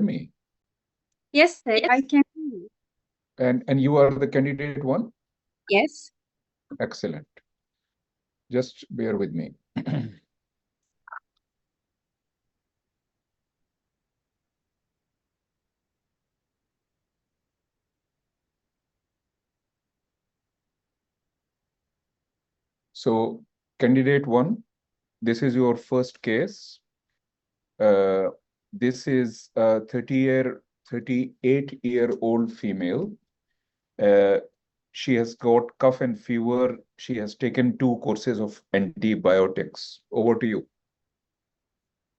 me? Yes, I can hear you. And you are the candidate one? Yes. Excellent. Just bear with me. So, candidate one, this is your first case. This is a 38-year-old female. She has got cough and fever. She has taken 2 courses of antibiotics. Over to you.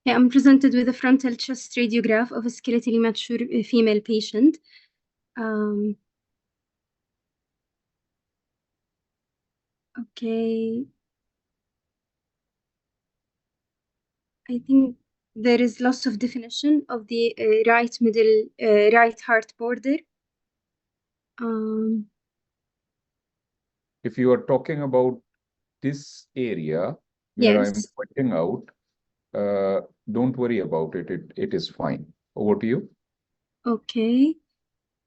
Yeah, I'm presented with a frontal chest radiograph of a skeletally mature female patient. Okay. I think there is loss of definition of the right middle, right heart border. If you are talking about this area where I'm Yes. pointing out, don't worry about it. It is fine. Over to you. Okay.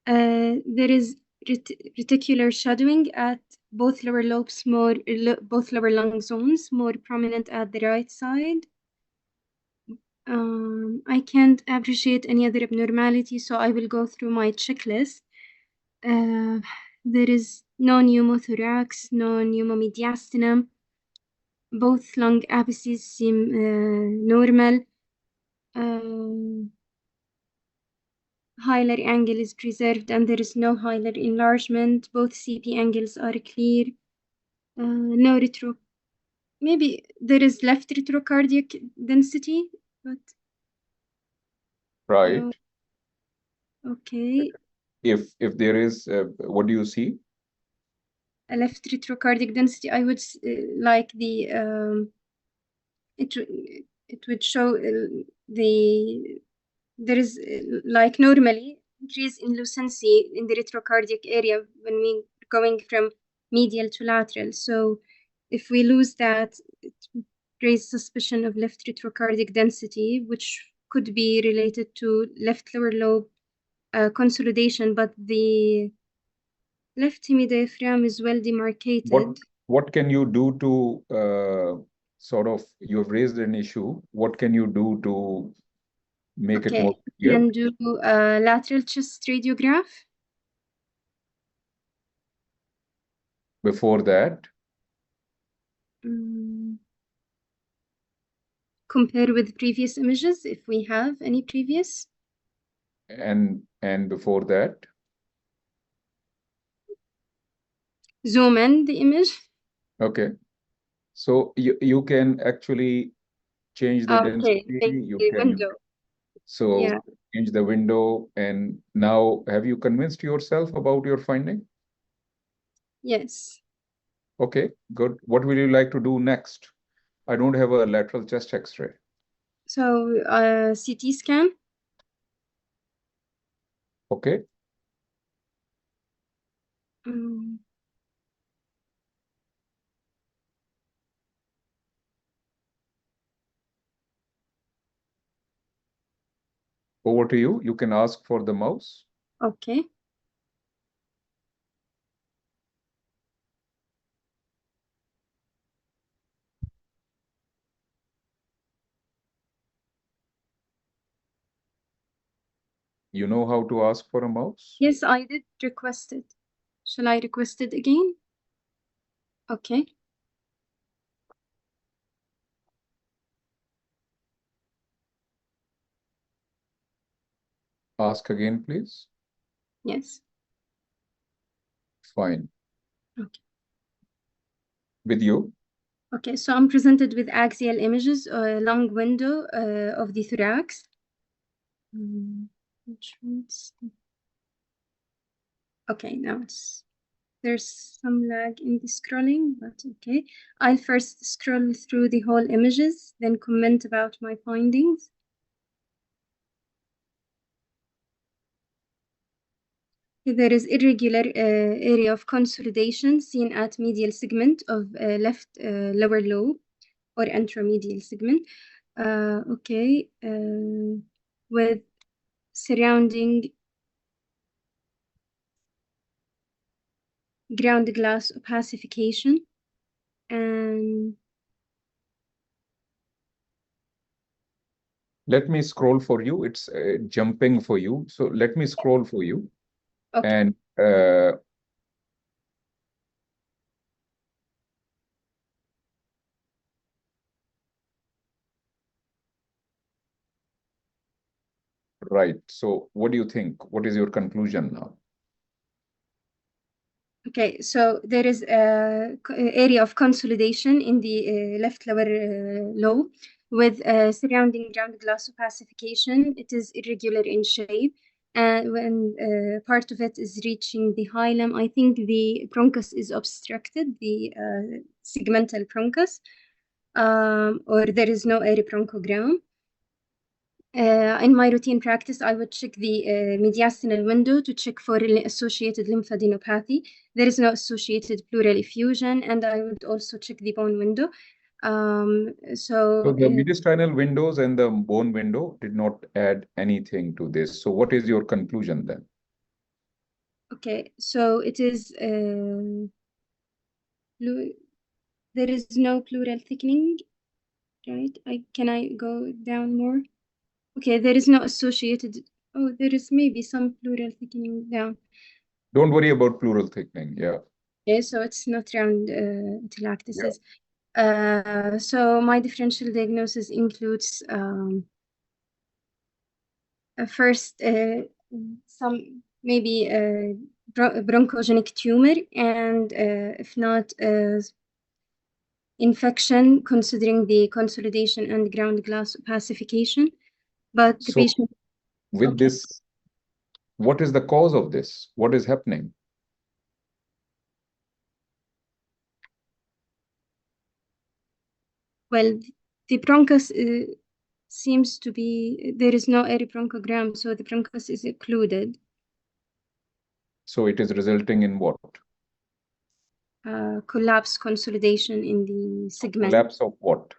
There is reticular shadowing at both lower lobes, both lower lung zones, more prominent at the right side. I can't appreciate any other abnormality, so I will go through my checklist. There is no pneumothorax, no pneumomediastinum. Both lung apices seem normal. Hilar angle is preserved and there is no hilar enlargement. Both CP angles are clear. No maybe there is left retrocardiac density, but Right. no. Okay. If there is, what do you see? A left retrocardiac density, I would like the it would show there is like normally increase in lucency in the retrocardiac area when we going from medial to lateral. So if we lose that, it raises suspicion of left retrocardiac density, which could be related to left lower lobe consolidation, but the left hemidiaphragm is well demarcated. What can you do to sort of, you have raised an issue. What can you do to make it more clear? Can do a lateral chest radiograph. Before that, Compare with previous images if we have any previous. and before that, Zoom in the image. okay. So you can actually change the density. You The can window. so change the window. And now, have you convinced yourself about your finding? Yes. Okay, good. What will you like to do next? I don't have a lateral chest X-ray. So CT scan. Okay. Over to you. You can ask for the mouse. Okay. You know how to ask for a mouse? Yes, I did request it. Shall I request it again? Okay. Ask again, please. Yes. Fine. Okay. With you. Okay, so I'm presented with axial images, lung window of the thorax. Okay, now there's some lag in the scrolling, but okay. I'll first scroll through the whole images, then comment about my findings. There is irregular area of consolidation seen at medial segment of left lower lobe or anteromedial segment. Okay, with surrounding ground glass opacification, and let me scroll for you. It's jumping for you. So let me scroll for you. okay. And right. So what do you think? What is your conclusion now? Okay, so there is a area of consolidation in the left lower lobe with surrounding ground glass opacification. It is irregular in shape, and when part of it is reaching the hilum, I think the bronchus is obstructed, the segmental bronchus, or there is no air bronchogram. In my routine practice, I would check the mediastinal window to check for associated lymphadenopathy. There is no associated pleural effusion, and I would also check the bone window. So the mediastinal windows and the bone window did not add anything to this. So what is your conclusion then? Okay, so it is there is no pleural thickening, right? Can I go down more? Okay, there is no associated. Oh, there is maybe some pleural thickening down. Don't worry about pleural thickening. Yeah. Okay, so it's not round atelectasis. So my differential diagnosis includes first some maybe bronchogenic tumor, and if not infection, considering the consolidation and ground glass opacification. But the So patient, with okay. this, what is the cause of this? What is happening? Well, the bronchus seems to be, there is no air bronchogram, so the bronchus is occluded. So it is resulting in what? Collapse consolidation in the segment. Collapse of what?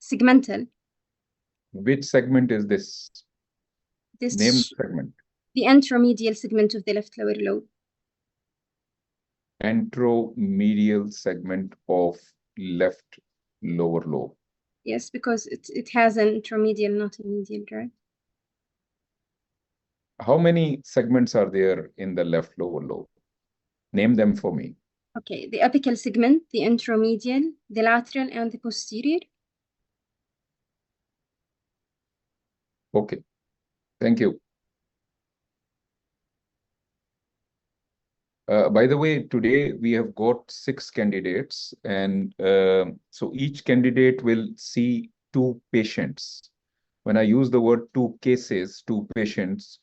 Segmental. Which segment is this? This Name the segment. the anteromedial segment of the left lower lobe. Anteromedial segment of left lower lobe. Yes, because it has an anteromedial, not a medial, right? How many segments are there in the left lower lobe? Name them for me. Okay, the apical segment, the anteromedial, the lateral, and the posterior. Okay, thank you. By the way, today we have got 6 candidates, and so each candidate will see 2 patients. When I use the word 2 cases, 2 patients,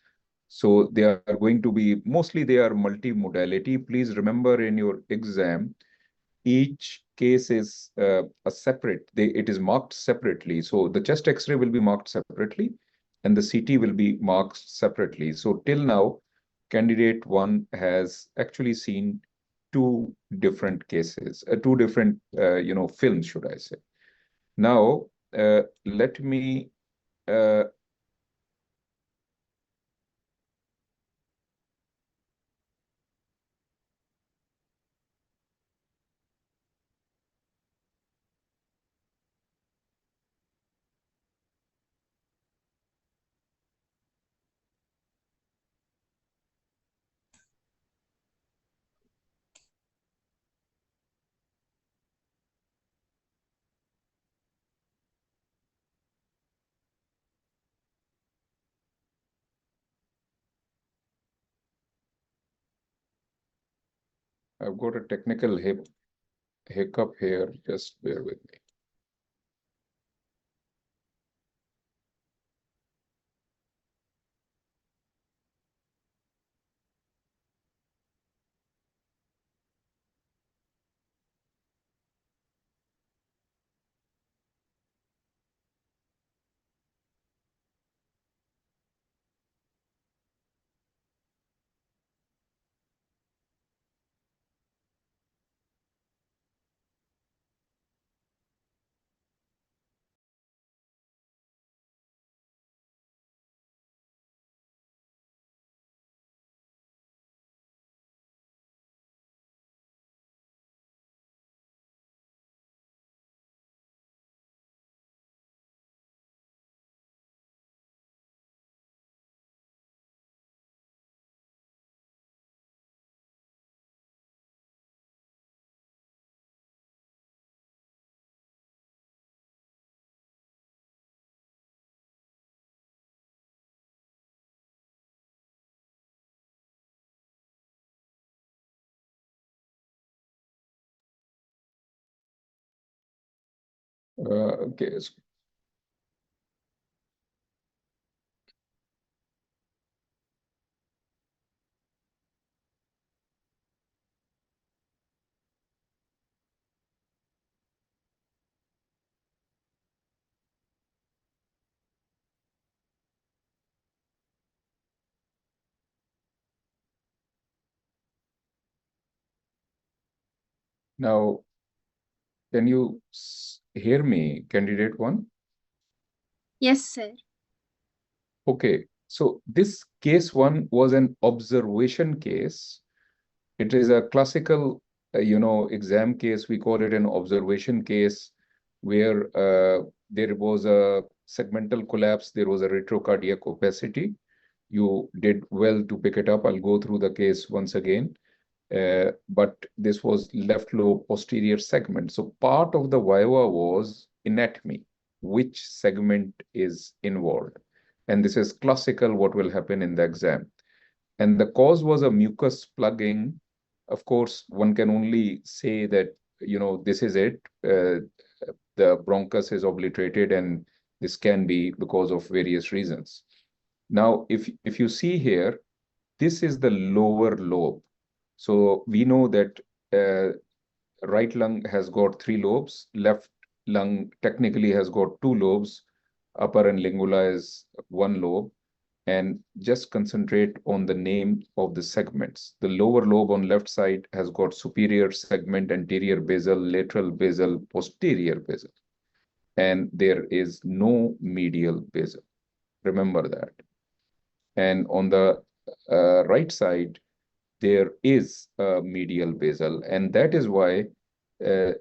so they are going to be, mostly they are multimodality. Please remember in your exam, each case is a separate, it is marked separately. So the chest X-ray will be marked separately, and the CT will be marked separately. So till now, candidate 1 has actually seen 2 different cases, 2 different, films, should I say. Now, let me I've got a technical hiccup here. Just bear with me. Okay. Now, can you hear me, candidate one? Yes, sir. Okay. So this case one was an observation case. It is a classical, exam case. We call it an observation case where there was a segmental collapse, there was a retrocardiac opacity. You did well to pick it up. I'll go through the case once again. But this was left lobe posterior segment. So part of the viva was anatomy, which segment is involved. And this is classical what will happen in the exam. And the cause was a mucus plugging. Of course, one can only say that, this is it. The bronchus is obliterated, and this can be because of various reasons. Now, if you see here, this is the lower lobe. So we know that right lung has got 3 lobes, left lung technically has got 2 lobes, upper and lingula is 1 lobe, and just concentrate on the name of the segments. The lower lobe on left side has got superior segment, anterior basal, lateral basal, posterior basal, and there is no medial basal. Remember that. And on the right side, there is a medial basal, and that is why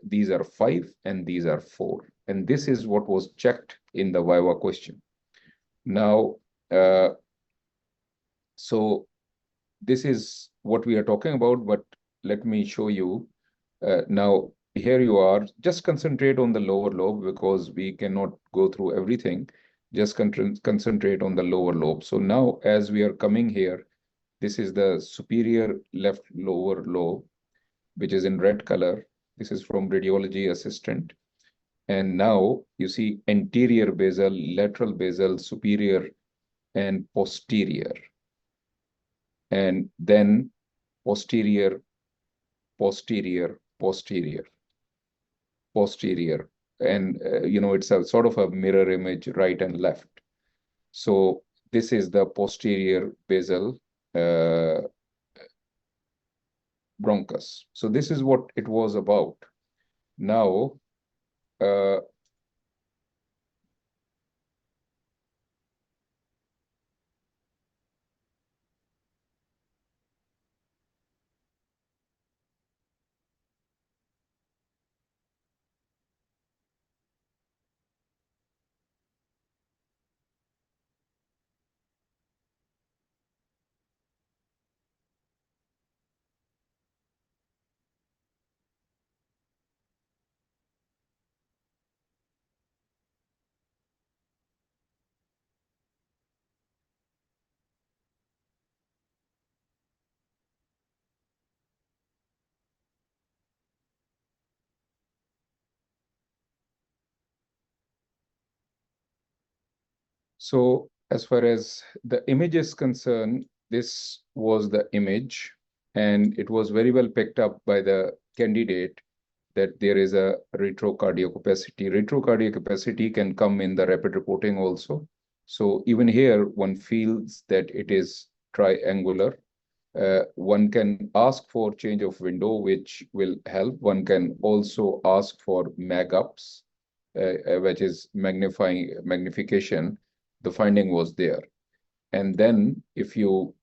these are 5 and these are 4. And this is what was checked in the viva question. Now, so this is what we are talking about, but let me show you. Now, here you are. Just concentrate on the lower lobe because we cannot go through everything. Just concentrate on the lower lobe. So now, as we are coming here, this is the superior left lower lobe, which is in red color. This is from radiology assistant. And now you see anterior basal, lateral basal, superior, and posterior. And then posterior, posterior, posterior, posterior. And, it's a sort of a mirror image, right and left. So this is the posterior basal bronchus. So this is what it was about. Now, so as far as the image is concerned, this was the image, and it was very well picked up by the candidate that there is a retrocardiac opacity. Retrocardiac opacity can come in the rapid reporting also. So even here, one feels that it is triangular. One can ask for change of window, which will help. One can also ask for mag-ups, which is magnification. The finding was there. And then if you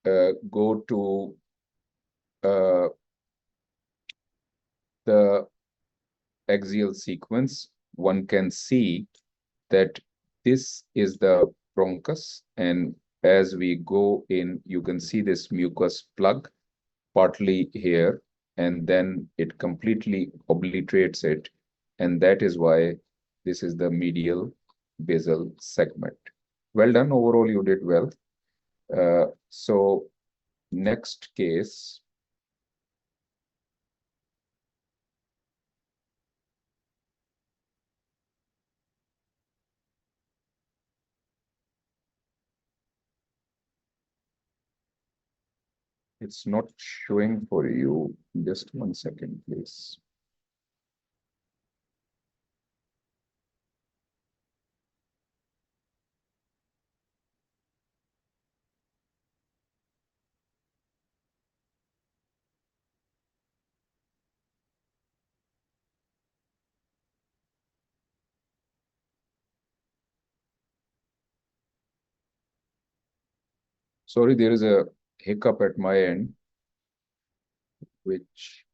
go to the axial sequence, one can see that this is the bronchus. And as we go in, you can see this mucus plug partly here, and then it completely obliterates it. And that is why this is the medial basal segment. Well done. Overall, you did well. So next case. It's not showing for you. Just 1 second, please. Sorry, there is a hiccup at my end, which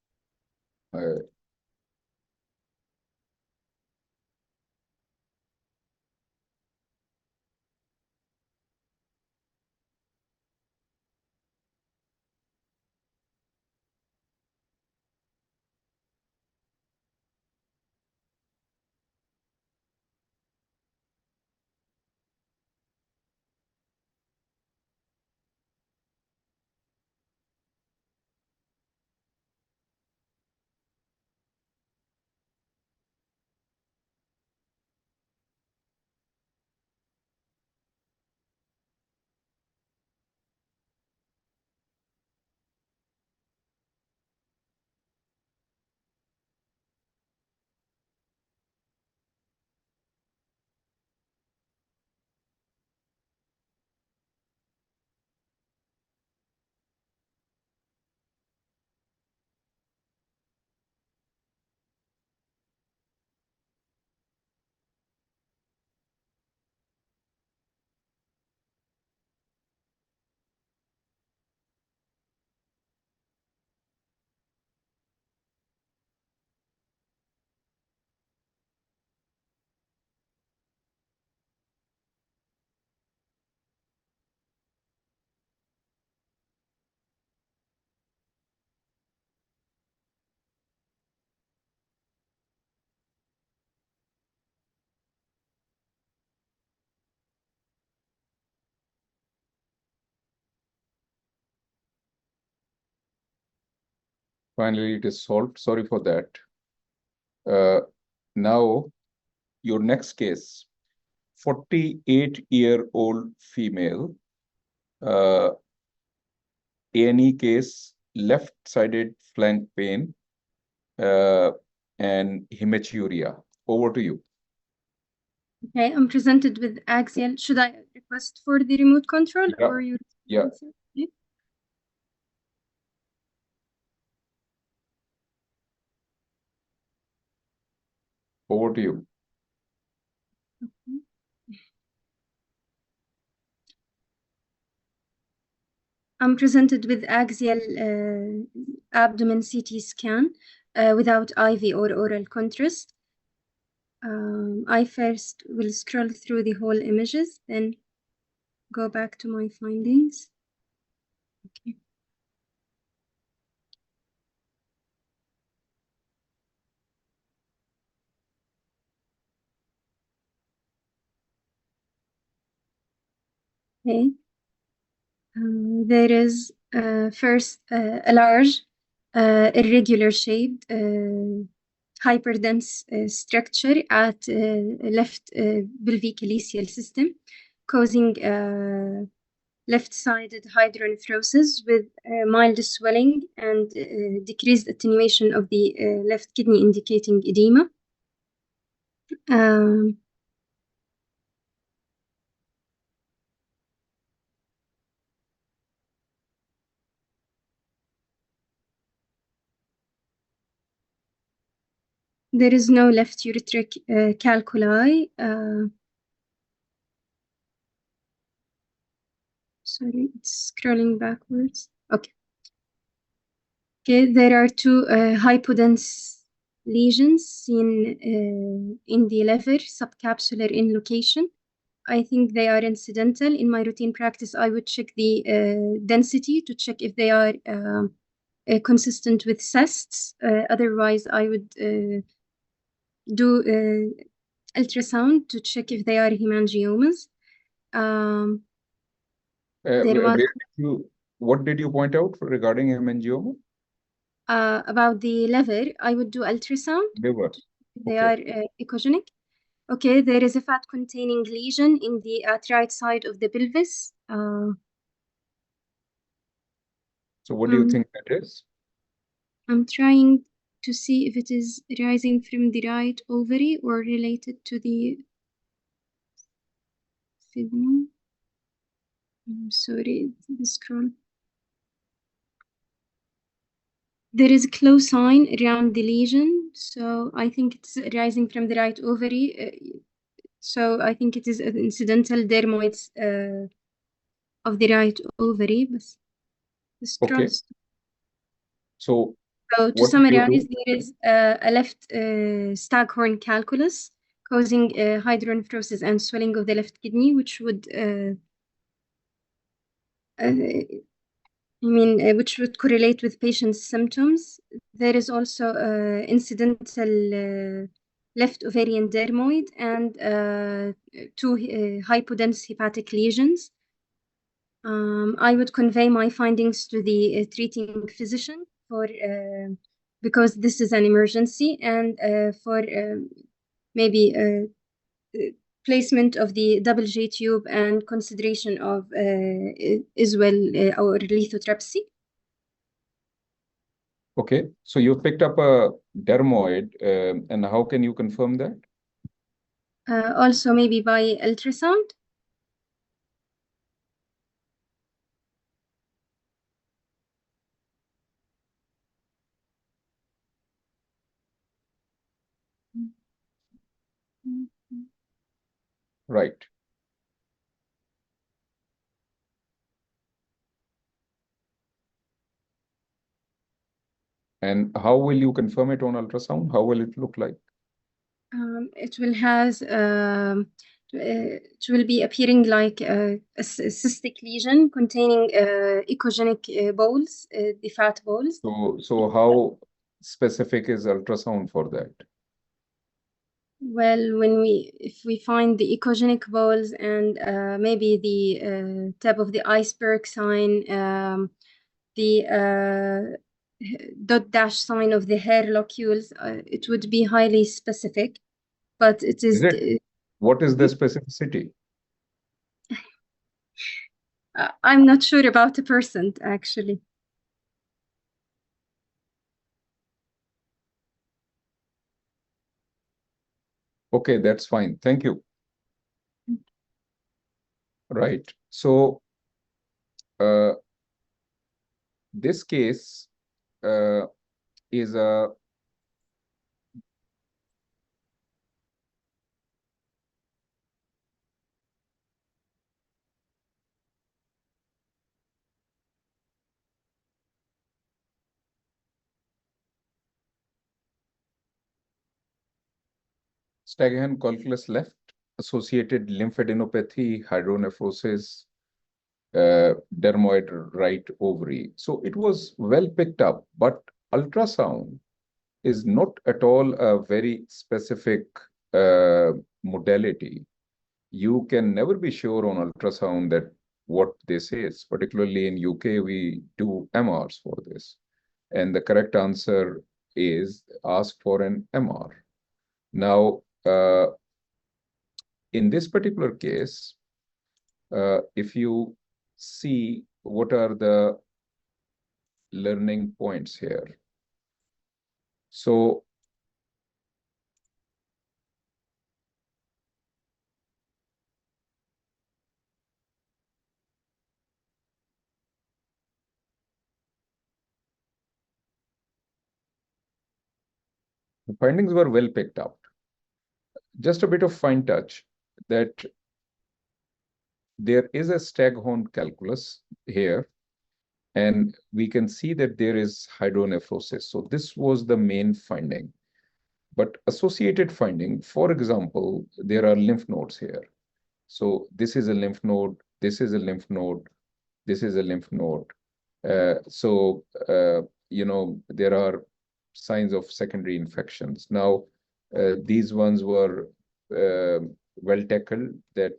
finally it is solved. Sorry for that. Now, your next case, 48-year-old female, A&E case, left-sided flank pain, and hematuria. Over to you. Okay, I'm presented with axial. Should I request for the remote control or you? Yeah. Okay. Over to you. Okay. I'm presented with axial abdomen CT scan without IV or oral contrast. I first will scroll through the whole images, then go back to my findings. Okay. Okay. There is first a large irregular shaped hyperdense structure at left pelvic ileal system, causing left-sided hydronephrosis with mild swelling and decreased attenuation of the left kidney, indicating edema. There is no left ureteric calculi. Sorry, it's scrolling backwards. Okay. Okay, there are two hypodense lesions seen in the liver, subcapsular in location. I think they are incidental. In my routine practice, I would check the density to check if they are consistent with cysts. Otherwise, I would do ultrasound to check if they are hemangiomas. What did you point out regarding hemangioma? About the liver, I would do ultrasound. Liver. They are echogenic. Okay, there is a fat-containing lesion in the right side of the pelvis. So what do you think that is? I'm trying to see if it is rising from the right ovary or related to the signal. I'm sorry, the scroll. There is a close sign around the lesion, so I think it's rising from the right ovary. So I think it is an incidental dermoids of the right ovary. But the scroll. Okay. So So to what do you summarize, do? there is a left staghorn calculus causing hydronephrosis and swelling of the left kidney, which would which would correlate with patient's symptoms. There is also incidental left ovarian dermoid and two hypodense hepatic lesions. I would convey my findings to the treating physician for because this is an emergency, and for maybe placement of the double J tube and consideration of as well our lithotripsy. Okay, so you picked up a dermoid, and how can you confirm that? Also maybe by ultrasound. Right. And how will you confirm it on ultrasound? How will it look like? It will has it will be appearing like a cystic lesion containing echogenic balls, the fat balls. So how specific is ultrasound for that? Well, if we find the echogenic balls and maybe the tip of the iceberg sign, the dot dash sign of the hair locules, it would be highly specific. But it is. What is the specificity? I'm not sure about the percent, actually. Okay, that's fine. Thank you. Right. So this case is a Staghorn calculus left, associated lymphadenopathy, hydronephrosis, dermoid right ovary. So it was well picked up, but ultrasound is not at all a very specific modality. You can never be sure on ultrasound that what this is. Particularly in UK, we do MRs for this. And the correct answer is ask for an MR. Now, in this particular case, if you see what are the learning points here. So the findings were well picked up. Just a bit of fine touch that there is a staghorn calculus here, and we can see that there is hydronephrosis. So this was the main finding. But associated finding, for example, there are lymph nodes here. So this is a lymph node, this is a lymph node, this is a lymph node. There are signs of secondary infections. Now, these ones were well tackled, that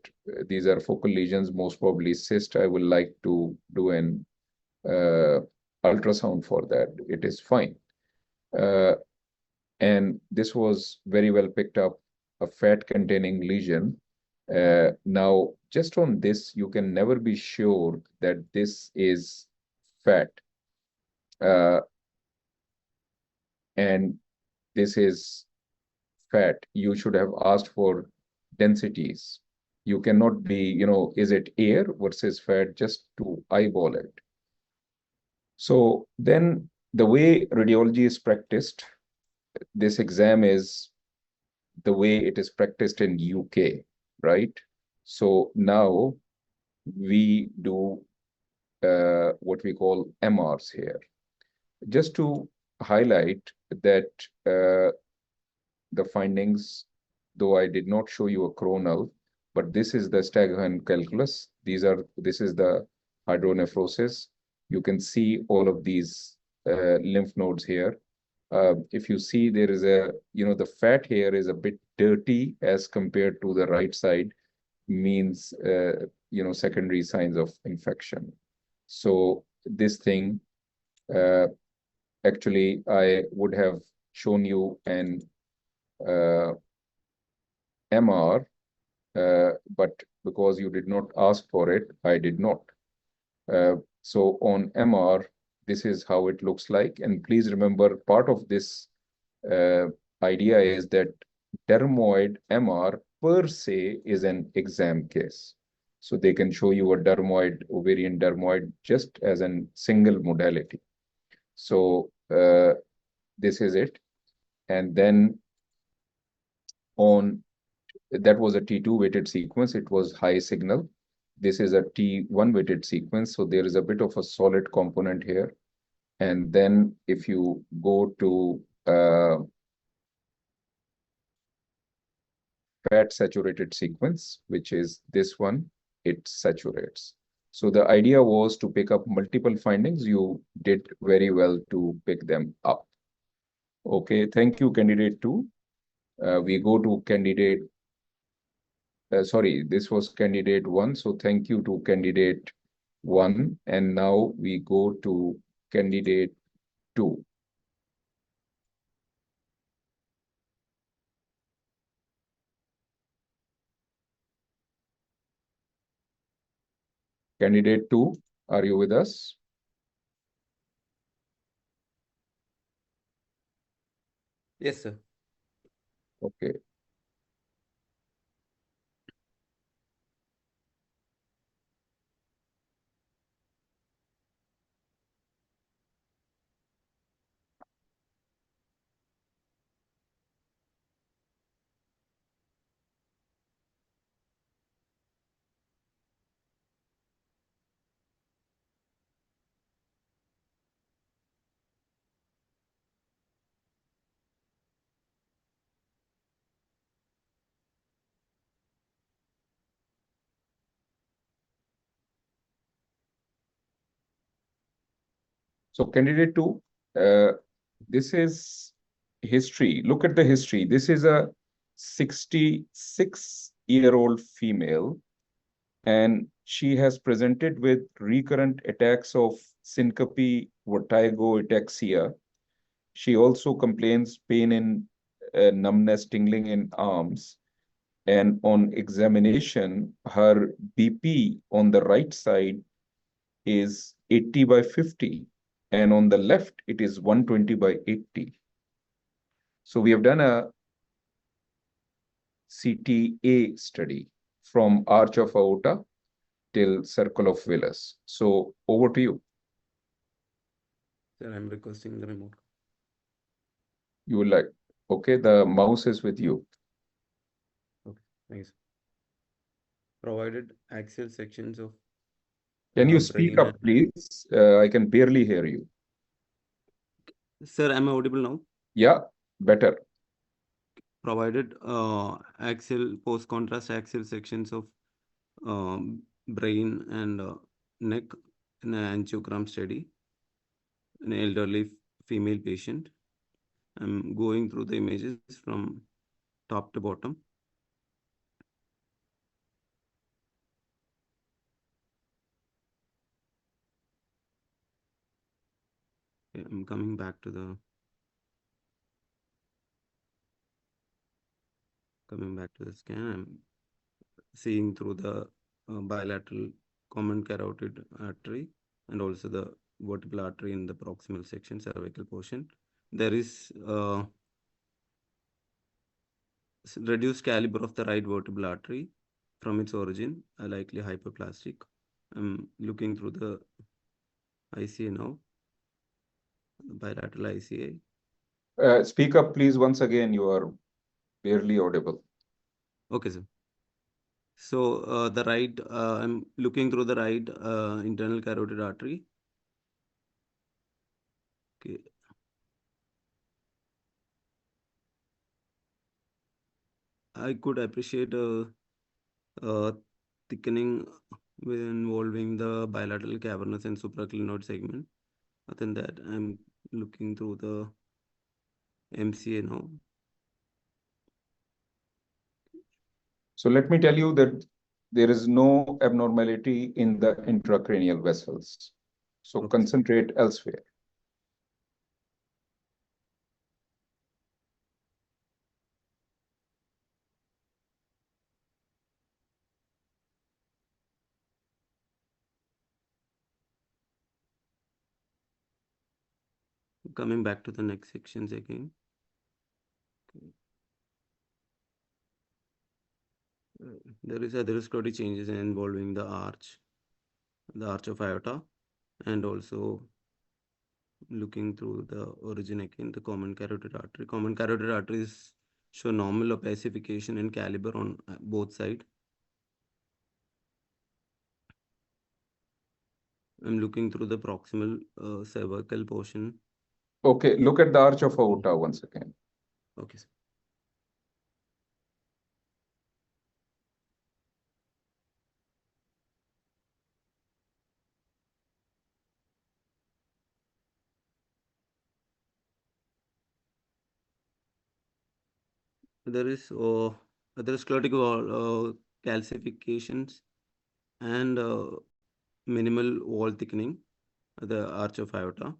these are focal lesions, most probably cyst. I would like to do an ultrasound for that. It is fine. And this was very well picked up, a fat-containing lesion. Now, just on this, you can never be sure that this is fat. uh, and this is fat. You should have asked for densities. You cannot be, is it air versus fat just to eyeball it. So then the way radiology is practiced, this exam is the way it is practiced in UK, right? So now we do what we call MRs here. Just to highlight that the findings, though I did not show you a coronal, but this is the Staghan calculus. This is the hydronephrosis. You can see all of these lymph nodes here. If you see, there is the fat here is a bit dirty as compared to the right side, means, secondary signs of infection. So this thing, actually, I would have shown you an MR, but because you did not ask for it, I did not. So on MR, this is how it looks like. And please remember, part of this idea is that dermoid MR per se is an exam case. So they can show you a dermoid, ovarian dermoid, just as a single modality. So this is it. And then on that was a T2 weighted sequence. It was high signal. This is a T1 weighted sequence. So there is a bit of a solid component here. And then if you go to fat saturated sequence, which is this one, it saturates. So the idea was to pick up multiple findings. You did very well to pick them up. Okay, thank you, candidate 2. We go to candidate, sorry, this was candidate 1. So thank you to candidate 1. And now we go to candidate 2. Candidate 2, are you with us? Yes, sir. Okay. So candidate 2, this is history. Look at the history. This is a 66-year-old female, and she has presented with recurrent attacks of syncope, vertigo, ataxia. She also complains pain in numbness, tingling in arms. And on examination, her BP on the right side is 80/50. And on the left, it is 120/80. So we have done a CTA study from arch of aorta till circle of Willis. So over to you. Sir, I'm requesting the remote. You will like, okay, the mouse is with you. Okay, thanks. Provided axial sections of Can you speak brain up, please? I can barely hear you. Sir, am I audible now? Yeah, better. Provided axial post-contrast axial sections of brain and neck in an angiogram study in an elderly female patient. I'm going through the images from top to bottom. Okay, I'm coming back to the scan. I'm seeing through the bilateral common carotid artery and also the vertebral artery in the proximal section, cervical portion. There is reduced caliber of the right vertebral artery from its origin, likely hyperplastic. I'm looking through the ICA now, bilateral ICA. Speak up, please. Once again, you are barely audible. Okay, sir. So the right, I'm looking through the right internal carotid artery. Okay. I could appreciate thickening involving the bilateral cavernous and supraclinoid segment. Other than that, I'm looking through the MCA now. So let me tell you that there is no abnormality in the intracranial vessels. So Okay. concentrate elsewhere. Coming back to the next sections again. Okay. There is atherosclerotic changes involving the arch of aorta, and also looking through the origin again, the common carotid artery. Common carotid arteries show normal opacification and caliber on both sides. I'm looking through the proximal cervical portion. Okay, look at the arch of aorta once again. Okay, sir. There is atherosclerotic calcifications and minimal wall thickening at the arch of aorta.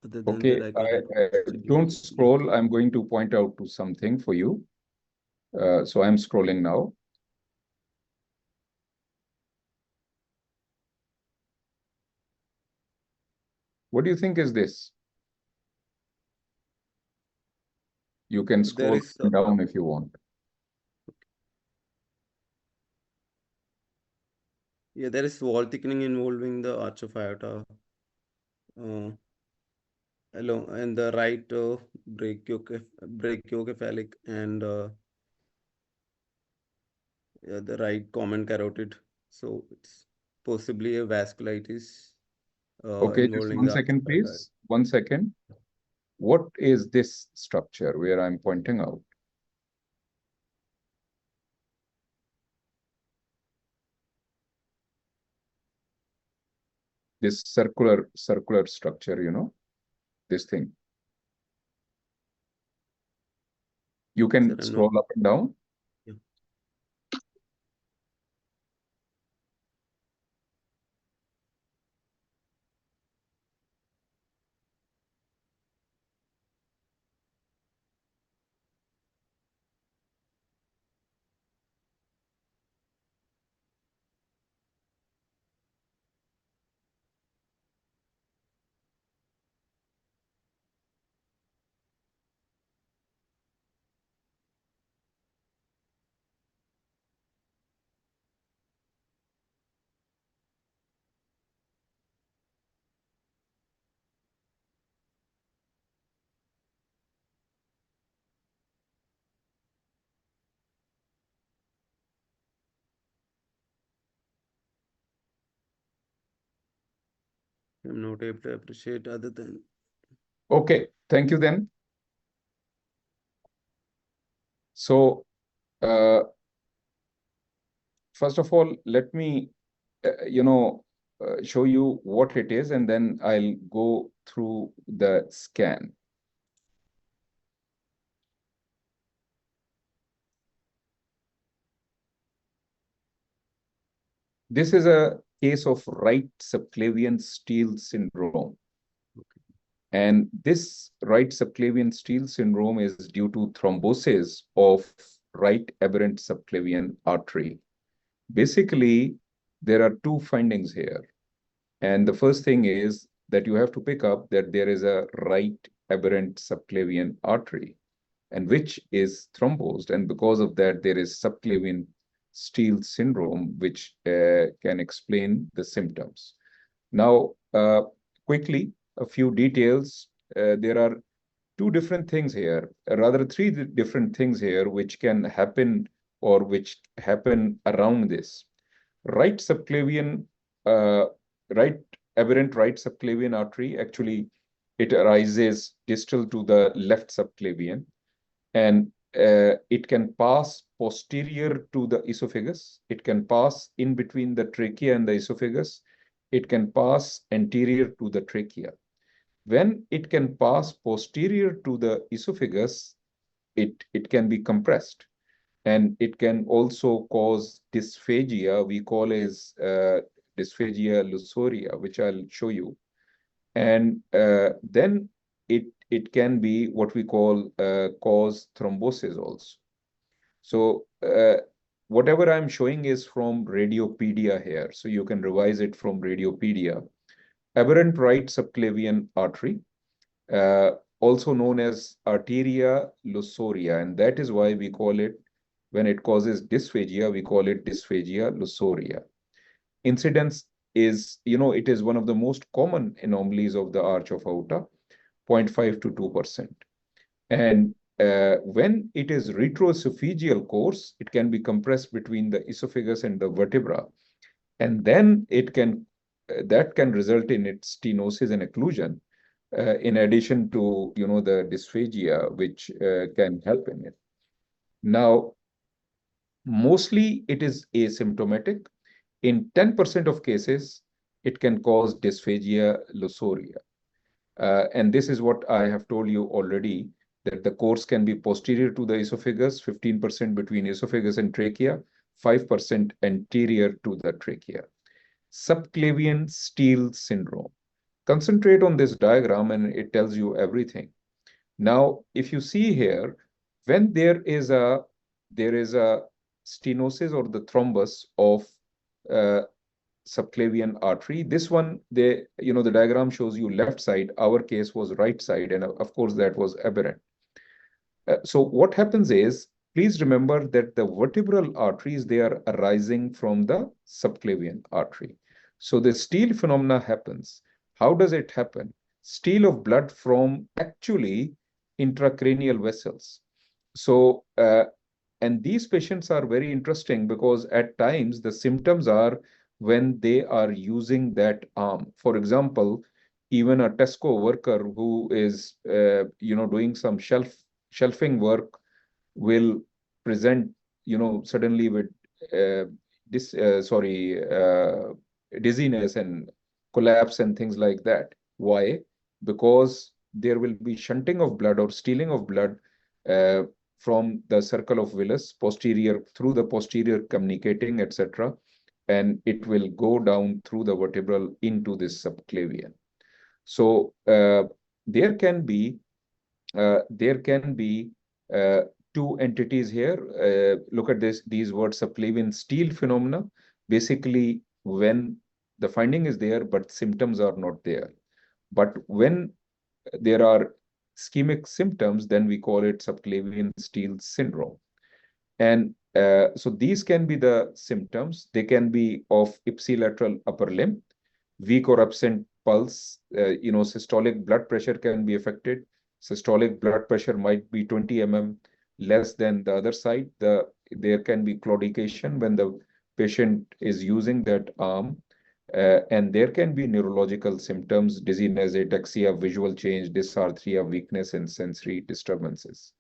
Other than Okay, that, I don't scroll. I'm going to point out to something for you. So I'm scrolling now. What do you think is this? You can scroll down if you want. Yeah, there is wall thickening involving the arch of aorta along and the right brachiocephalic and yeah, the right common carotid. So it's possibly a vasculitis Okay, just involving 1 the second, please. 1 second. What is this structure where I'm pointing out? This circular structure, you know, this thing. You can scroll up and down. Yeah. I'm not able to appreciate other than. Okay, thank you then. So, first of all, let me, show you what it is, and then I'll go through the scan. This is a case of right subclavian steal syndrome. And this right subclavian steal syndrome is due to thrombosis of right aberrant subclavian artery. Basically, there are two findings here. And the first thing is that you have to pick up that there is a right aberrant subclavian artery, and which is thrombosed. And because of that, there is subclavian steal syndrome, which can explain the symptoms. Now, quickly, a few details. There are two different things here, rather three different things here, which can happen or which happen around this. Right subclavian, right aberrant right subclavian artery, actually, it arises distal to the left subclavian, and it can pass posterior to the esophagus. It can pass in between the trachea and the esophagus. It can pass anterior to the trachea. When it can pass posterior to the esophagus, it can be compressed, and it can also cause dysphagia. We call as dysphagia lusoria, which I'll show you. And then it can be what we call cause thrombosis also. So whatever I'm showing is from Radiopedia here, so you can revise it from Radiopedia. Aberrant right subclavian artery, also known as arteria lusoria, and that is why we call it, when it causes dysphagia, we call it dysphagia lusoria. Incidence is, it is one of the most common anomalies of the arch of aorta, 0.5 to 2%. And when it is retroesophageal course, it can be compressed between the esophagus and the vertebra, and then that can result in its stenosis and occlusion, in addition to the dysphagia, which can help in it. Now, mostly it is asymptomatic. In 10% of cases, it can cause dysphagia lusoria. And this is what I have told you already, that the course can be posterior to the esophagus, 15% between esophagus and trachea, 5% anterior to the trachea. Subclavian steal syndrome. Concentrate on this diagram and it tells you everything. Now, if you see here, when there is a stenosis or the thrombus of subclavian artery, this one, the diagram shows you left side. Our case was right side, and of course that was aberrant. So what happens is, please remember that the vertebral arteries, they are arising from the subclavian artery. So the steal phenomena happens. How does it happen? Steal of blood from actually intracranial vessels. So, and these patients are very interesting because at times the symptoms are when they are using that arm. For example, even a Tesco worker who is, doing some shelving work will present, suddenly with dizziness and collapse and things like that. Why? Because there will be shunting of blood or stealing of blood from the circle of Willis, posterior, through the posterior communicating, etc. And it will go down through the vertebral into this subclavian. So there can be two entities here. Look at these words, subclavian steal phenomena. Basically, when the finding is there, but symptoms are not there. But when there are ischemic symptoms, then we call it subclavian steal syndrome. And so these can be the symptoms. They can be of ipsilateral upper limb, weak or absent pulse. Systolic blood pressure can be affected. Systolic blood pressure might be 20 mm less than the other side. There can be claudication when the patient is using that arm. And there can be neurological symptoms, dizziness, ataxia, visual change, dysarthria, weakness, and sensory disturbances.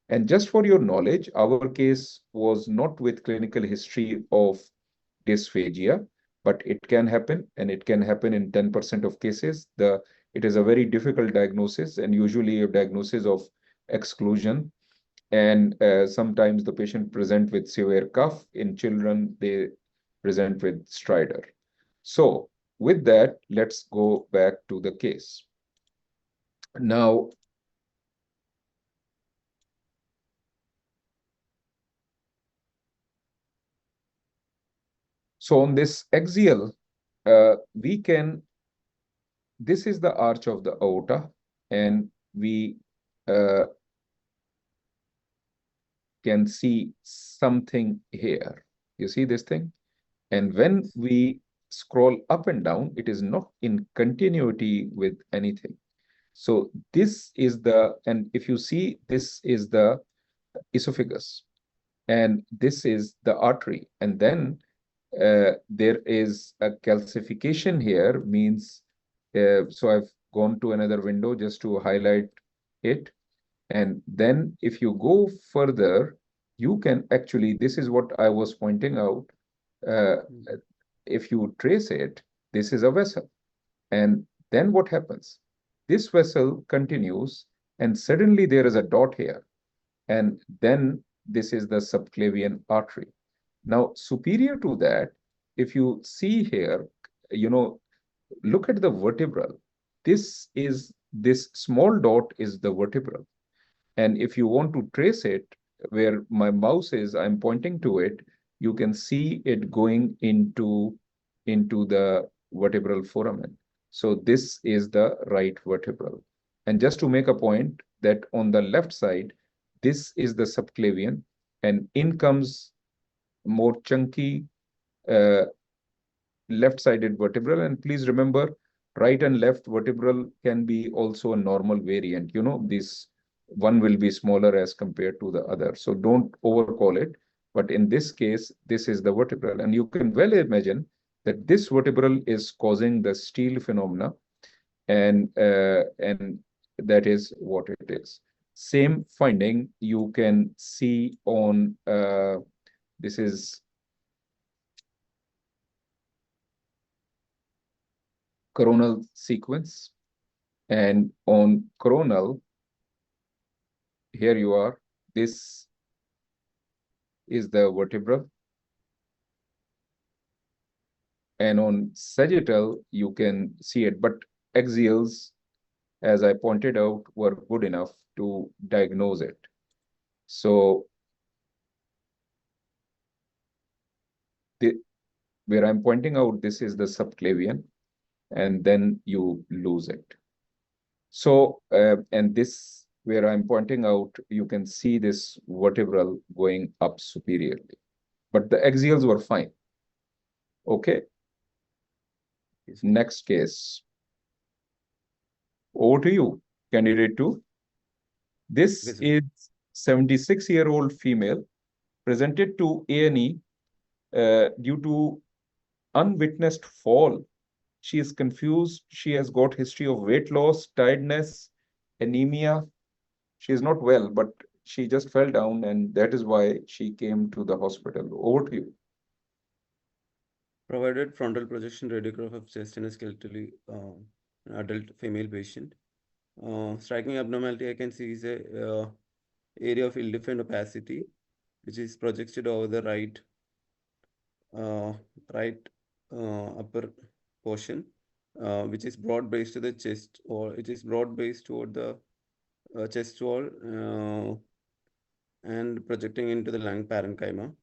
And just for your knowledge, our case was not with clinical history of dysphagia, but it can happen, and it can happen in 10% of cases. It is a very difficult diagnosis, and usually a diagnosis of exclusion. And sometimes the patient present with severe cough. In children, they present with stridor. So with that, let's go back to the case. Now, so on this axial, we can this is the arch of the aorta, and we can see something here. You see this thing? And when we scroll up and down, it is not in continuity with anything. So this is the, and if you see, this is the esophagus, and this is the artery. And then there is a calcification here, means, so I've gone to another window just to highlight it. And then if you go further, you can actually, this is what I was pointing out. If you trace it, this is a vessel. And then what happens? This vessel continues, and suddenly there is a dot here. And then this is the subclavian artery. Now, superior to that, if you see here, look at the vertebral. This small dot is the vertebral. And if you want to trace it, where my mouse is, I'm pointing to it, you can see it going into the vertebral foramen. So this is the right vertebral. And just to make a point that on the left side, this is the subclavian, and in comes more chunky left-sided vertebral. And please remember, right and left vertebral can be also a normal variant. This one will be smaller as compared to the other. So don't overcall it. But in this case, this is the vertebral. And you can well imagine that this vertebral is causing the steel phenomena. And that is what it is. Same finding you can see on, this is coronal sequence. And on coronal, here you are, this is the vertebral. And on sagittal, you can see it, but axials, as I pointed out, were good enough to diagnose it. So where I'm pointing out, this is the subclavian, and then you lose it. So, and this, where I'm pointing out, you can see this vertebral going up superiorly, but the axials were fine. Okay. Next case. Over to you, candidate 2. This is 76-year-old female presented to A&E due to unwitnessed fall. She is confused. She has got history of weight loss, tiredness, anemia. She is not well, but she just fell down, and that is why she came to the hospital. Over to you. Provided frontal projection radiograph of chest in a skeletally adult female patient. Striking abnormality I can see is a area of ill-defined opacity, which is projected over the right upper portion, which is broad based to the chest, or it is broad based toward the chest wall and projecting into the lung parenchyma.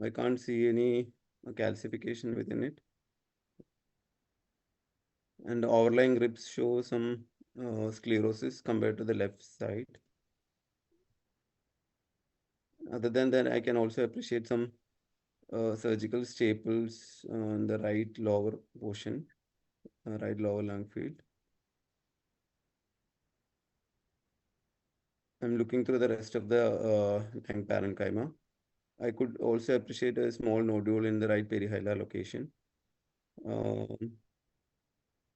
I can't see any calcification within it. And the overlying ribs show some sclerosis compared to the left side. Other than that, I can also appreciate some surgical staples on the right lower portion, right lower lung field. I'm looking through the rest of the lung parenchyma. I could also appreciate a small nodule in the right perihilar location.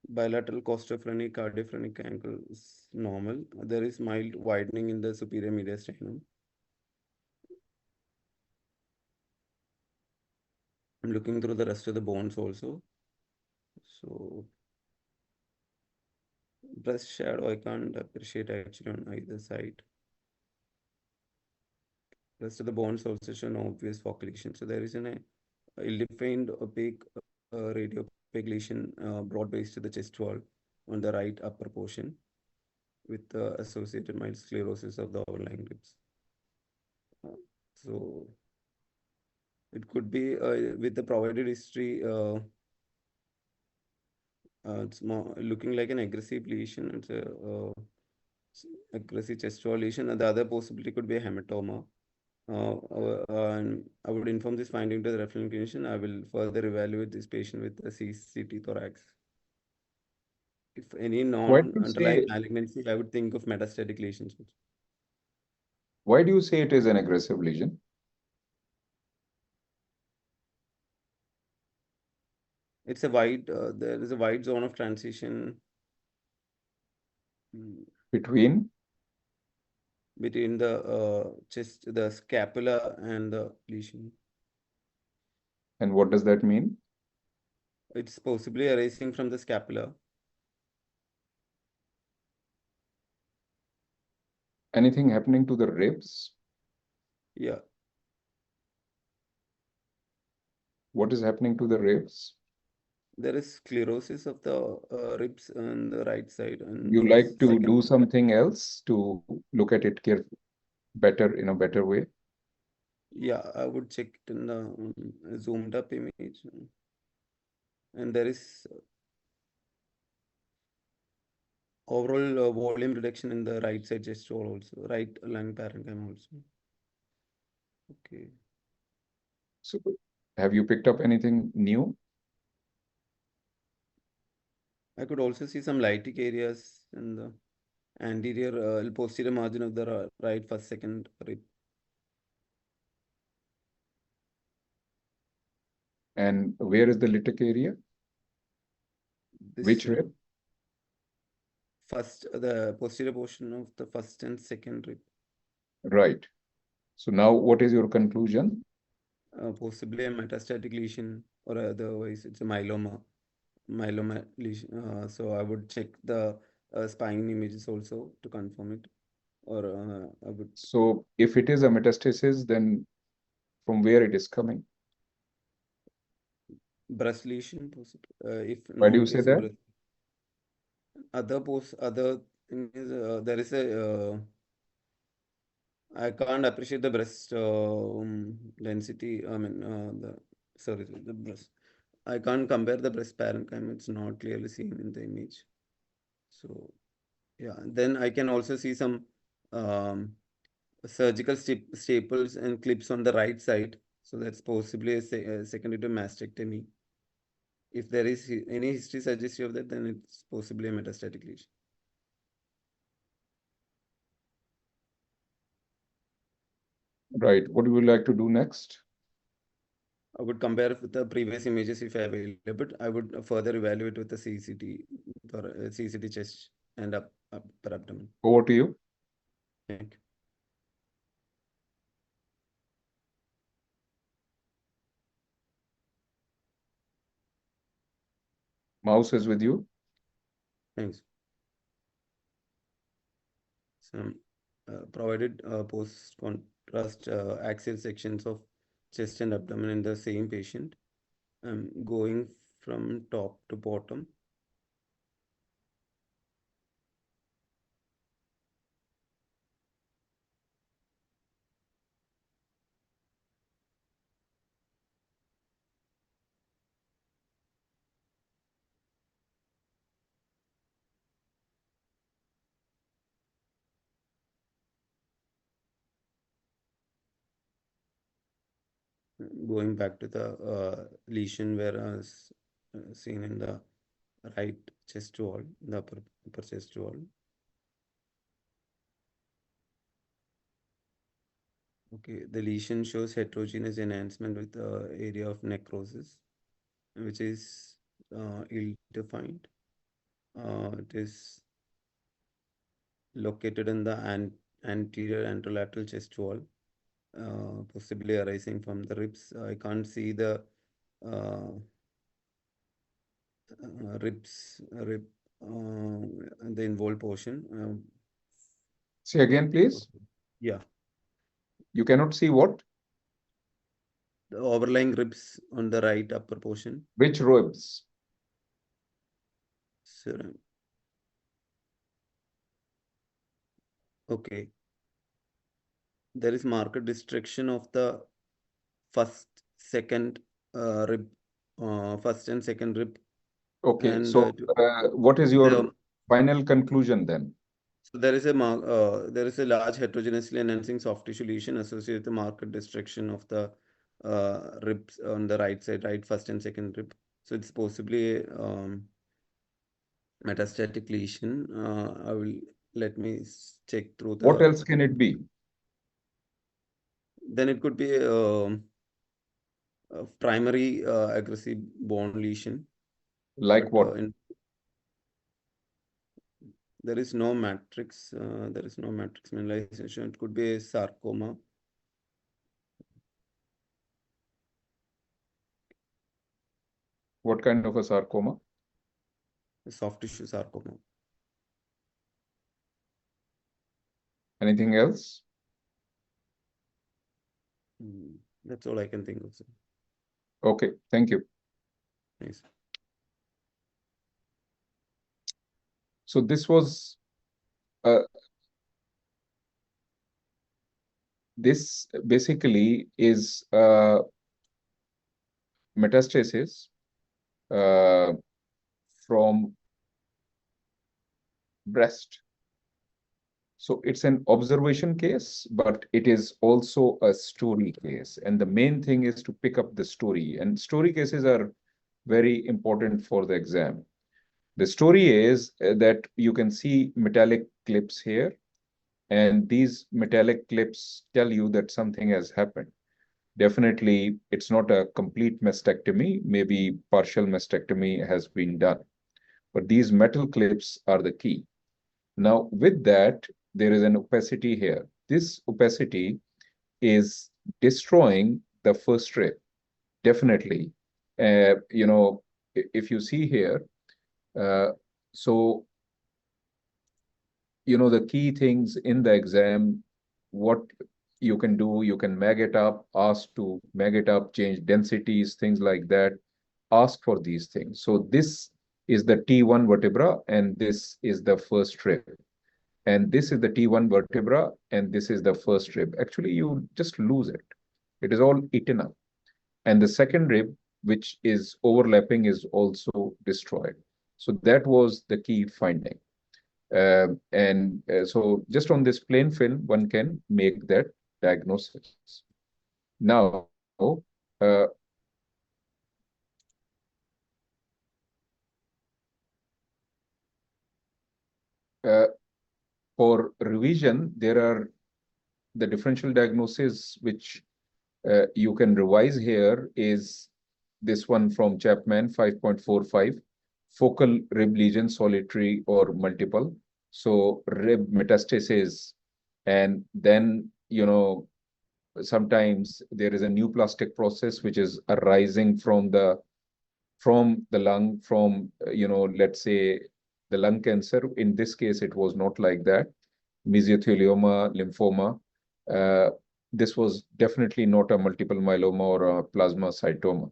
Bilateral costophrenic cardiophrenic angle is normal. There is mild widening in the superior mediastinum. I'm looking through the rest of the bones also. So breast shadow I can't appreciate actually on either side. Rest of the bones also show no obvious focal lesion. So there is an ill-defined opaque radiopaque lesion broad base to the chest wall on the right upper portion with associated mild sclerosis of the overlying ribs. So it could be with the provided history, It's more looking like an aggressive lesion. It's a aggressive chest wall lesion, and the other possibility could be a hematoma. And I would inform this finding to the referring clinician. I will further evaluate this patient with the CT thorax. If any Why do you non-underlying say malignancy, I would think of metastatic lesions. why do you say it is an aggressive lesion? It's a wide, there is a wide zone of transition Between between the chest, the scapula, and the lesion. and what does that mean? It's possibly arising from the scapula. Anything happening to the ribs? Yeah, What is happening to the ribs? there is sclerosis of the ribs on the right side and You like to second. do something else to look at it better in a better way? Yeah, I would check it in the zoomed up image, and there is overall volume reduction in the right side chest wall also, right lung parenchyma also. Okay. So have you picked up anything new? I could also see some lytic areas in the anterior, posterior margin of the right first second rib. And where is the lytic area? Which This rib? first, the posterior portion of the first and second rib. Right. So now what is your conclusion? Possibly a metastatic lesion, or otherwise it's a myeloma lesion. So I would check the spine images also to confirm it, or I would So if it is a metastasis, then from where it is coming? breast lesion possible. If Why do you not, say it's a that? breast. Other thing is there is a I can't appreciate the breast density. I mean, the breast. I can't compare the breast parenchyma. It's not clearly seen in the image. So yeah, then I can also see some um, surgical staples and clips on the right side. So that's possibly a secondary to mastectomy. If there is any history suggestive of that, then it's possibly a metastatic lesion. Right. What would you like to do next? I would compare with the previous images if available. I would further evaluate with the CCT for CCT chest and upper abdomen. Over to you. Thank you. Mouse is with you. Thanks. Some provided post-contrast axial sections of chest and abdomen in the same patient. Going from top to bottom. Going back to the lesion where seen in the right chest wall, the upper chest wall. Okay, the lesion shows heterogeneous enhancement with the area of necrosis, which is ill-defined. It is located in the anterior anterolateral chest wall, possibly arising from the ribs. I can't see the rib, the involved portion. Say again, please. Yeah, You cannot see what? the overlying ribs on the right upper portion. Which ribs? Okay, there is marked restriction of the first, second rib, first and second rib Okay, And so what is your final conclusion then? so there is a large heterogeneously enhancing soft tissue lesion associated with the marked destruction of the ribs on the right side, right first and second rib. So it's possibly metastatic lesion. Let me check through What the. else can it be? Then it could be a primary aggressive bone lesion. Like But what? there is no matrix. There is no matrix mineralization. It could be a sarcoma. What kind of a sarcoma? A soft tissue sarcoma. Anything else? That's all I can think of, sir. Okay, thank you. Nice. So this was this basically is metastasis from breast. So it's an observation case, but it is also a story case. And the main thing is to pick up the story. And story cases are very important for the exam. The story is that you can see metallic clips here, and these metallic clips tell you that something has happened. Definitely, it's not a complete mastectomy. Maybe partial mastectomy has been done. But these metal clips are the key. Now, with that, there is an opacity here. This opacity is destroying the first rib. Definitely. If you see here, so, the key things in the exam, what you can do, you can mag it up, ask to mag it up, change densities, things like that. Ask for these things. So this is the T1 vertebra, and this is the first rib. And this is the T1 vertebra, and this is the first rib. Actually, you just lose it. It is all eaten up. And the second rib, which is overlapping, is also destroyed. So that was the key finding. So just on this plain film, one can make that diagnosis. Now, for revision, there are the differential diagnosis which you can revise here is this one from Chapman, 5.45, focal rib lesion, solitary or multiple. So rib metastasis, and then, sometimes there is a neoplastic process which is arising from the lung, let's say the lung cancer. In this case, it was not like that. Mesothelioma, lymphoma. This was definitely not a multiple myeloma or a plasmacytoma.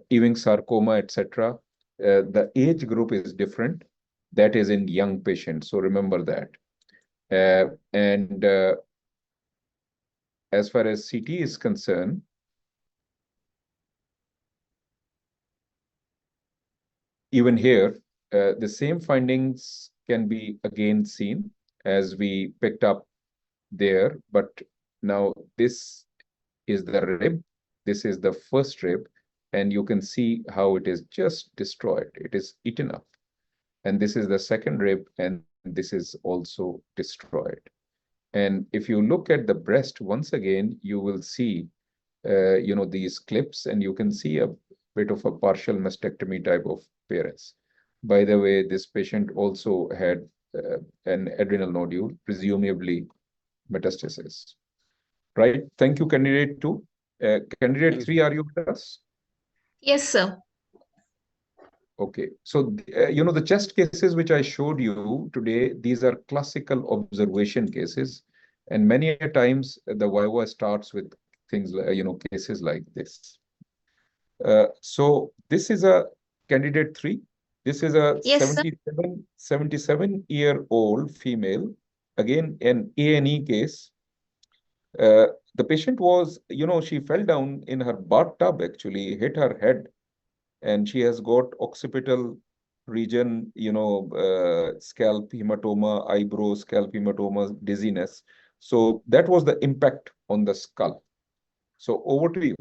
Ewing sarcoma, etc. The age group is different. That is in young patients. So remember that. And as far as CT is concerned, even here, the same findings can be again seen as we picked up there. But now this is the rib. This is the first rib. And you can see how it is just destroyed. It is eaten up. And this is the second rib, and this is also destroyed. And if you look at the breast, once again, you will see, these clips, and you can see a bit of a partial mastectomy type of appearance. By the way, this patient also had an adrenal nodule, presumably metastasis. Right? Thank you, candidate 2. Candidate 3, are you with us? Yes, sir. Okay, so the chest cases which I showed you today, these are classical observation cases, and many a times the Viva starts with things like, cases like this. So this is a candidate 3. This is a Yes, sir. 77-year-old female, again an A&E case. The patient was, she fell down in her bathtub, actually hit her head, and she has got occipital region, scalp hematoma, eyebrow, scalp hematoma, dizziness. So that was the impact on the skull. So over to you.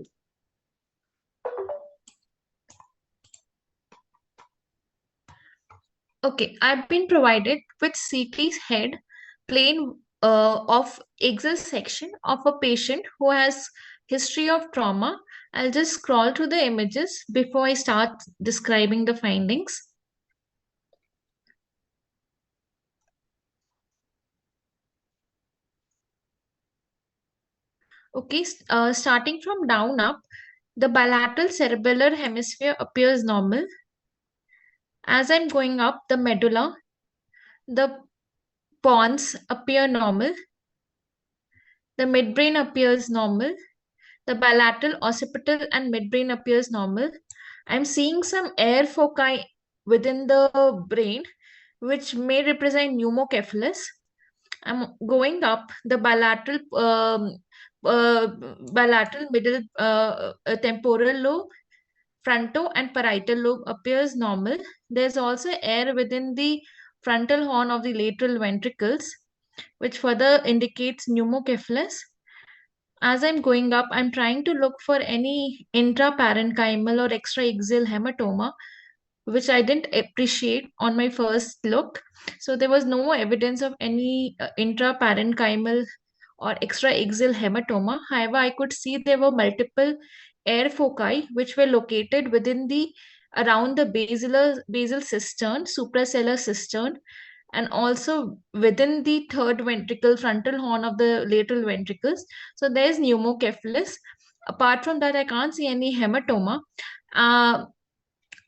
Okay, I've been provided with CT's head plane of axial section of a patient who has history of trauma. I'll just scroll through the images before I start describing the findings. Okay, starting from down up, the bilateral cerebellar hemisphere appears normal. As I'm going up, the medulla, the pons appear normal. The midbrain appears normal. The bilateral occipital and midbrain appears normal. I'm seeing some air foci within the brain, which may represent pneumocephalus. I'm going up the bilateral middle temporal lobe, frontal and parietal lobe appears normal. There's also air within the frontal horn of the lateral ventricles, which further indicates pneumocephalus. As I'm going up, I'm trying to look for any intraparenchymal or extraaxial hematoma, which I didn't appreciate on my first look. So there was no evidence of any intraparenchymal or extraaxial hematoma. However, I could see there were multiple air foci which were located within the around the basal cistern, suprasellar cistern, and also within the third ventricle, frontal horn of the lateral ventricles. So there's pneumocephalus. Apart from that, I can't see any hematoma.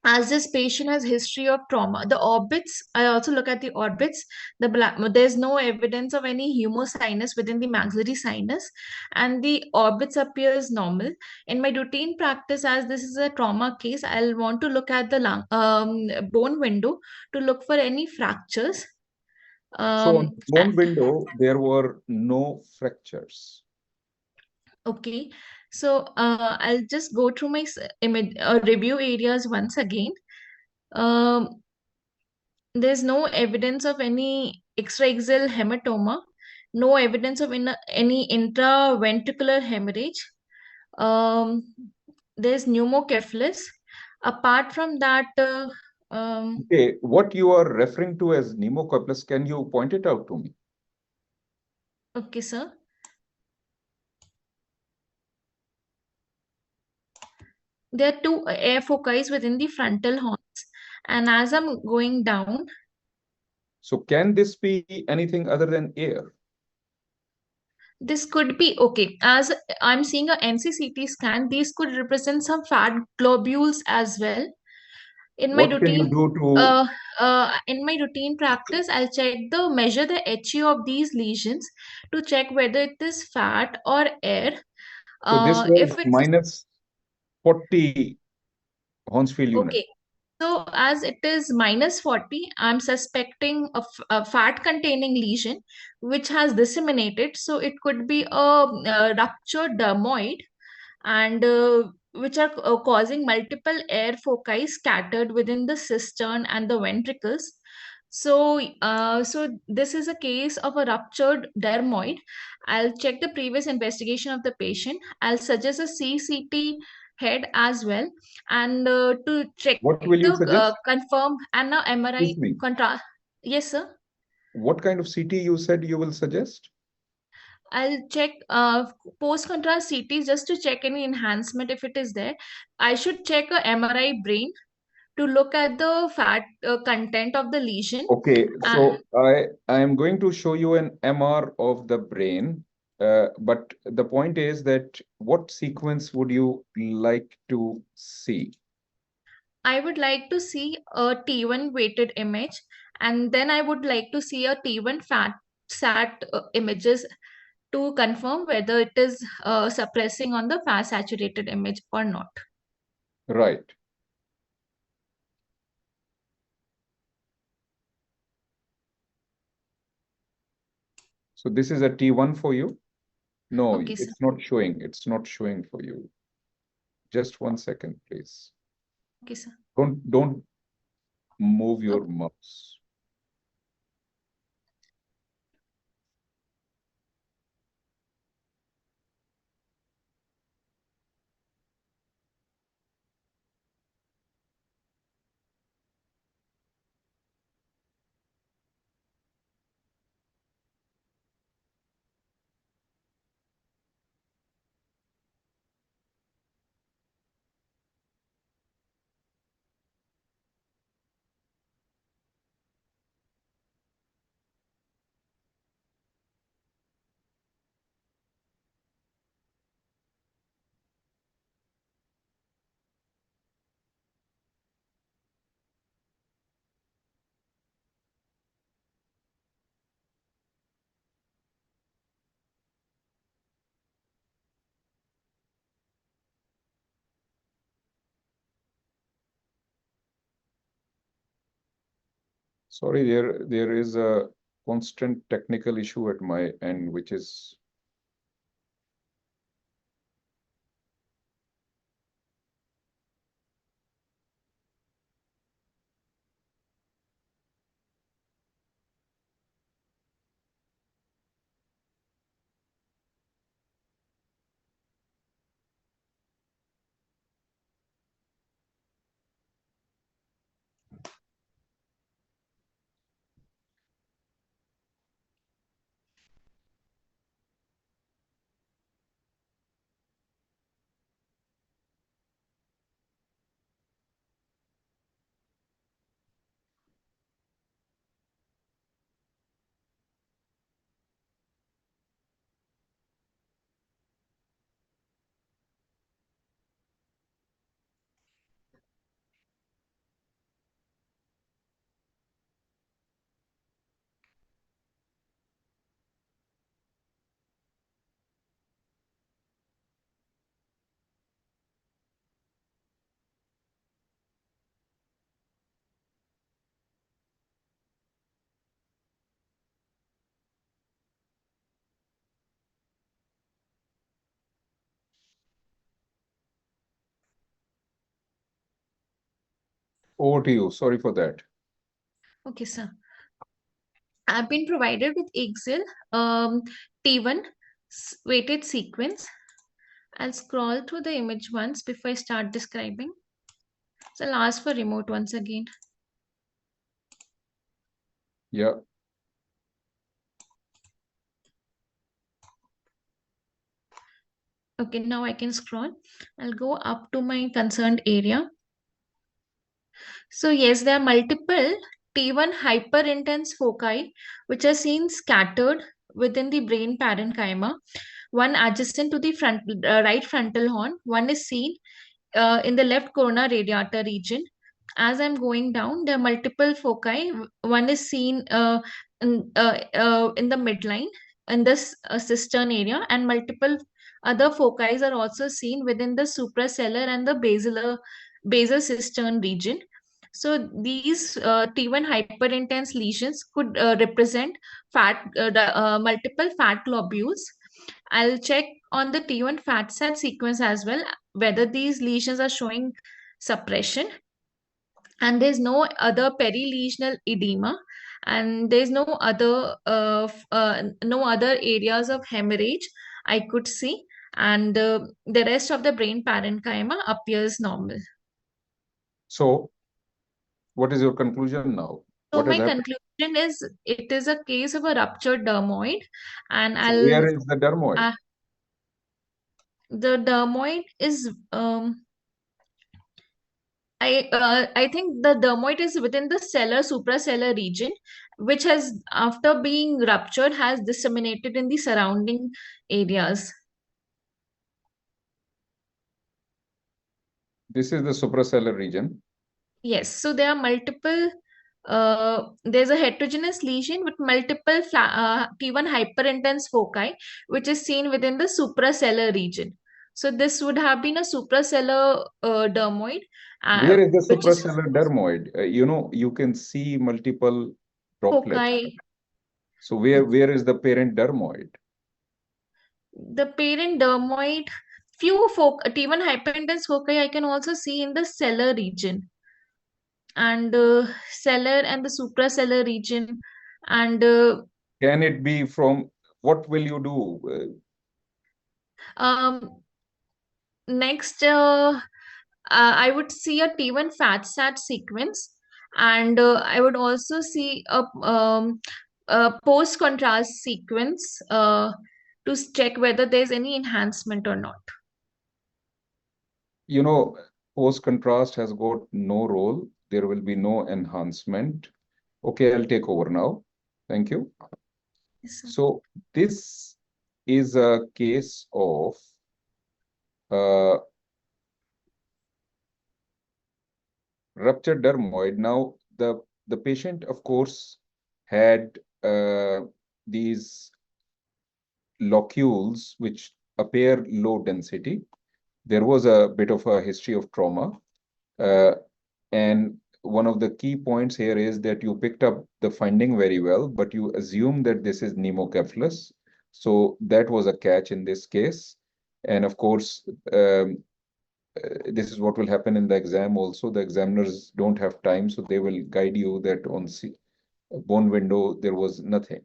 As this patient has history of trauma, the orbits, I also look at the orbits. There's no evidence of any humosinus within the maxillary sinus, and the orbits appears normal. In my routine practice, as this is a trauma case, I'll want to look at the bone window to look for any fractures. So on bone window, there were no fractures. Okay, so I'll just go through my image review areas once again. There's no evidence of any extraaxial hematoma, no evidence of any intraventricular hemorrhage. There's pneumocephalus. Apart from that, Okay, what you are referring to as pneumocephalus, can you point it out to me? okay, sir. There are two air foci within the frontal horns, and as I'm going down. So can this be anything other than air? This could be okay. As I'm seeing a MCCT scan, these could represent some fat globules as well. In my What can you routine, do to? in my routine practice, I'll measure the HE of these lesions to check whether it is fat or air. So this If was it's minus 40 Hounsfield unit. okay, so as it is minus 40, I'm suspecting a fat containing lesion which has disseminated. So it could be a ruptured dermoid, and which are causing multiple air foci scattered within the cistern and the ventricles. So, so this is a case of a ruptured dermoid. I'll check the previous investigation of the patient. I'll suggest a CCT head as well, and to check What will you the suggest? confirm and a MRI Excuse me. contrast. Yes, sir. What kind of CT you said you will suggest? I'll check post-contrast CTs just to check any enhancement if it is there. I should check a MRI brain to look at the fat content of the lesion. Okay, so I am going to show you an MR of the brain, but the point is that what sequence would you like to see? I would like to see a T1 weighted image, and then I would like to see a T1 fat sat images to confirm whether it is suppressing on the fat saturated image or not. Right. So this is a T1 for you? No, Okay, sir. it's not showing. It's not showing for you. Just 1 second, please. Okay, sir. Don't move your mouse. Sorry, there is a constant technical issue at my end, which is over to you. Sorry for that. Okay, sir. I've been provided with Excel T1 weighted sequence. I'll scroll through the image once before I start describing. So I'll ask for remote once again. Yeah. Okay, now I can scroll. I'll go up to my concerned area. So yes, there are multiple T1 hyperintense foci which are seen scattered within the brain parenchyma. One adjacent to the right frontal horn. One is seen in the left corona radiata region. As I'm going down, there are multiple foci. One is seen in the midline in this cistern area, and multiple other foci are also seen within the suprasellar and the basal cistern region. So these T1 hyperintense lesions could represent multiple fat globules. I'll check on the T1 fat cell sequence as well, whether these lesions are showing suppression. And there's no other perilesional edema, and there's no other areas of hemorrhage I could see, and the rest of the brain parenchyma appears normal. So, what is your conclusion now? So What has my happened? conclusion is it is a case of a ruptured dermoid, and So where is the dermoid? The dermoid is I think the dermoid is within the suprasellar region, which has, after being ruptured, has disseminated in the surrounding areas. This is the suprasellar region. Yes, so there are multiple. There's a heterogeneous lesion with multiple T1 hyperintense foci, which is seen within the suprasellar region. So this would have been a suprasellar dermoid. Where is the suprasellar dermoid? You can see multiple droplets. Foci. So where is the parent dermoid? The parent dermoid, few T1 hyperintense foci I can also see in the sellar region. and cellar and the supracellar region, and Can it be from, what will you do? next I would see a T1 fat sat sequence, and I would also see a post contrast sequence to check whether there's any enhancement or not. You know, post contrast has got no role. There will be no enhancement. Okay, I'll take over now. Thank you. Yes, sir. So this is a case of ruptured dermoid. Now, the patient, of course, had these locules which appear low density. There was a bit of a history of trauma. And one of the key points here is that you picked up the finding very well, but you assume that this is pneumocephalus. So that was a catch in this case. And of course, this is what will happen in the exam also. The examiners don't have time, so they will guide you that on bone window, there was nothing.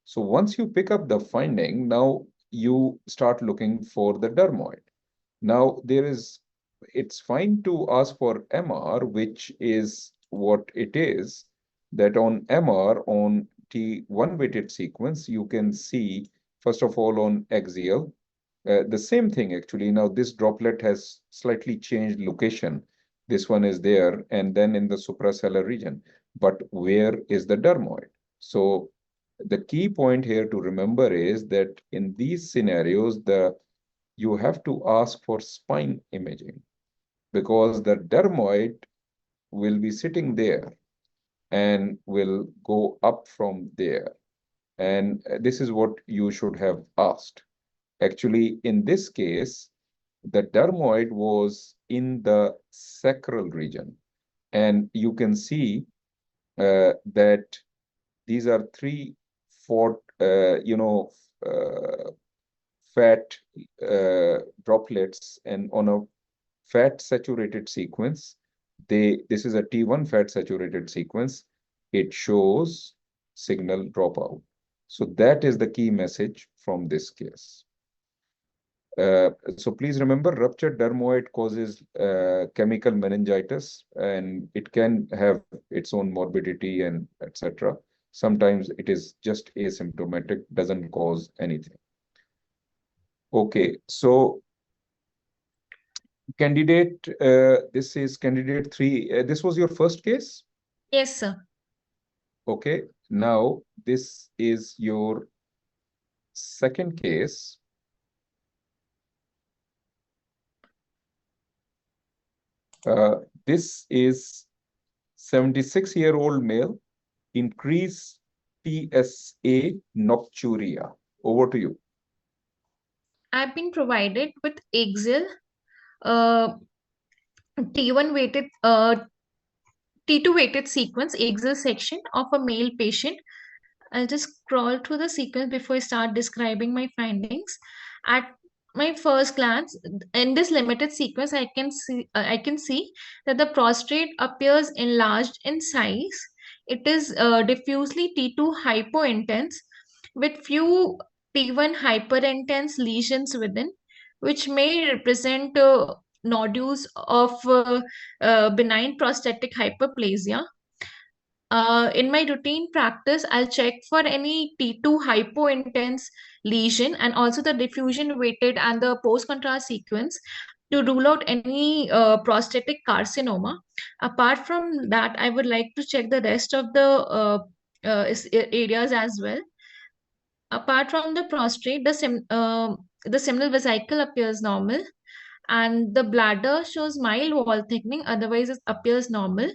So once you pick up the finding, now you start looking for the dermoid. Now it's fine to ask for MR, which is what it is, that on MR, on T1 weighted sequence, you can see, first of all, on axial, the same thing actually. Now this droplet has slightly changed location. This one is there, and then in the supracellular region. But where is the dermoid? So the key point here to remember is that in these scenarios, you have to ask for spine imaging, because the dermoid will be sitting there and will go up from there. And this is what you should have asked. Actually, in this case, the dermoid was in the sacral region. And you can see that these are three fat droplets, and on a fat saturated sequence, this is a T1 fat saturated sequence, it shows signal dropout. So that is the key message from this case. So please remember, ruptured dermoid causes chemical meningitis, and it can have its own morbidity and etc. Sometimes it is just asymptomatic, doesn't cause anything. Okay, so candidate, this is candidate 3. This was your first case? Yes, sir. Okay, now this is your second case. This is 76-year-old male, increased PSA nocturia. Over to you. I've been provided with axial T1 weighted T2 weighted sequence axial section of a male patient. I'll just scroll through the sequence before I start describing my findings. At my first glance, in this limited sequence, I can see that the prostate appears enlarged in size. It is diffusely T2 hypointense with few T1 hyperintense lesions within, which may represent nodules of benign prostatic hyperplasia. In my routine practice, I'll check for any T2 hypointense lesion and also the diffusion weighted and the post-contrast sequence to rule out any prostatic carcinoma. Apart from that, I would like to check the rest of the areas as well. Apart from the prostate, the seminal vesicle appears normal, and the bladder shows mild wall thickening, otherwise it appears normal.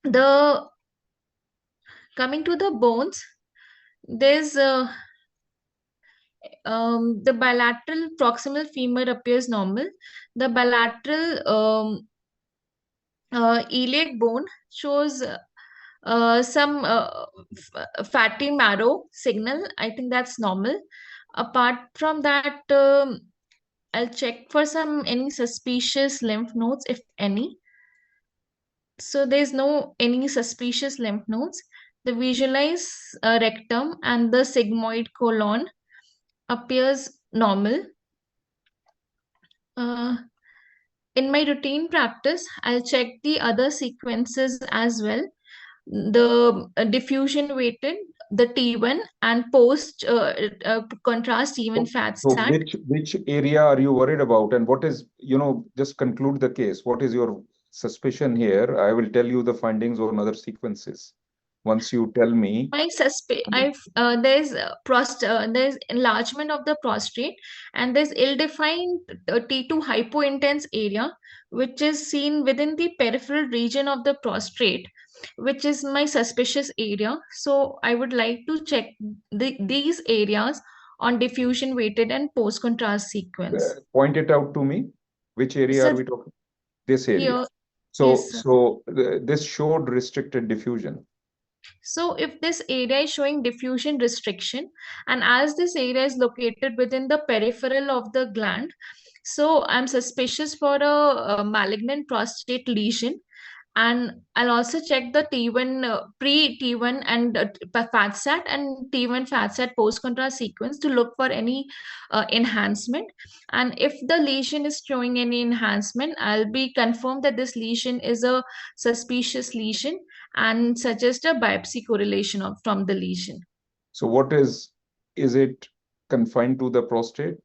The coming to the bones, there's the bilateral proximal femur appears normal. The bilateral iliac bone shows some fatty marrow signal. I think that's normal. Apart from that, I'll check for any suspicious lymph nodes, if any. So there's no any suspicious lymph nodes. The visualized rectum and the sigmoid colon appears normal. In my routine practice, I'll check the other sequences as well. The diffusion weighted, the T1 and post contrast even fat So sat. which area are you worried about, and what is, just conclude the case. What is your suspicion here? I will tell you the findings on other sequences. Once you tell me. My there's enlargement of the prostate, and there's ill-defined T2 hypointense area, which is seen within the peripheral region of the prostate, which is my suspicious area. So I would like to check these areas on diffusion weighted and post contrast sequence. Point it out to me. Which area are we talking? This area. Here, So, yes, this showed restricted diffusion. so if this area is showing diffusion restriction, and as this area is located within the peripheral of the gland, so I'm suspicious for a malignant prostate lesion. And I'll also check the T1 pre-T1 and FATSAT and T1 FATSAT post-contrast sequence to look for any enhancement. And if the lesion is showing any enhancement, I'll be confirmed that this lesion is a suspicious lesion and suggest a biopsy correlation from the lesion. So is it confined to the prostate?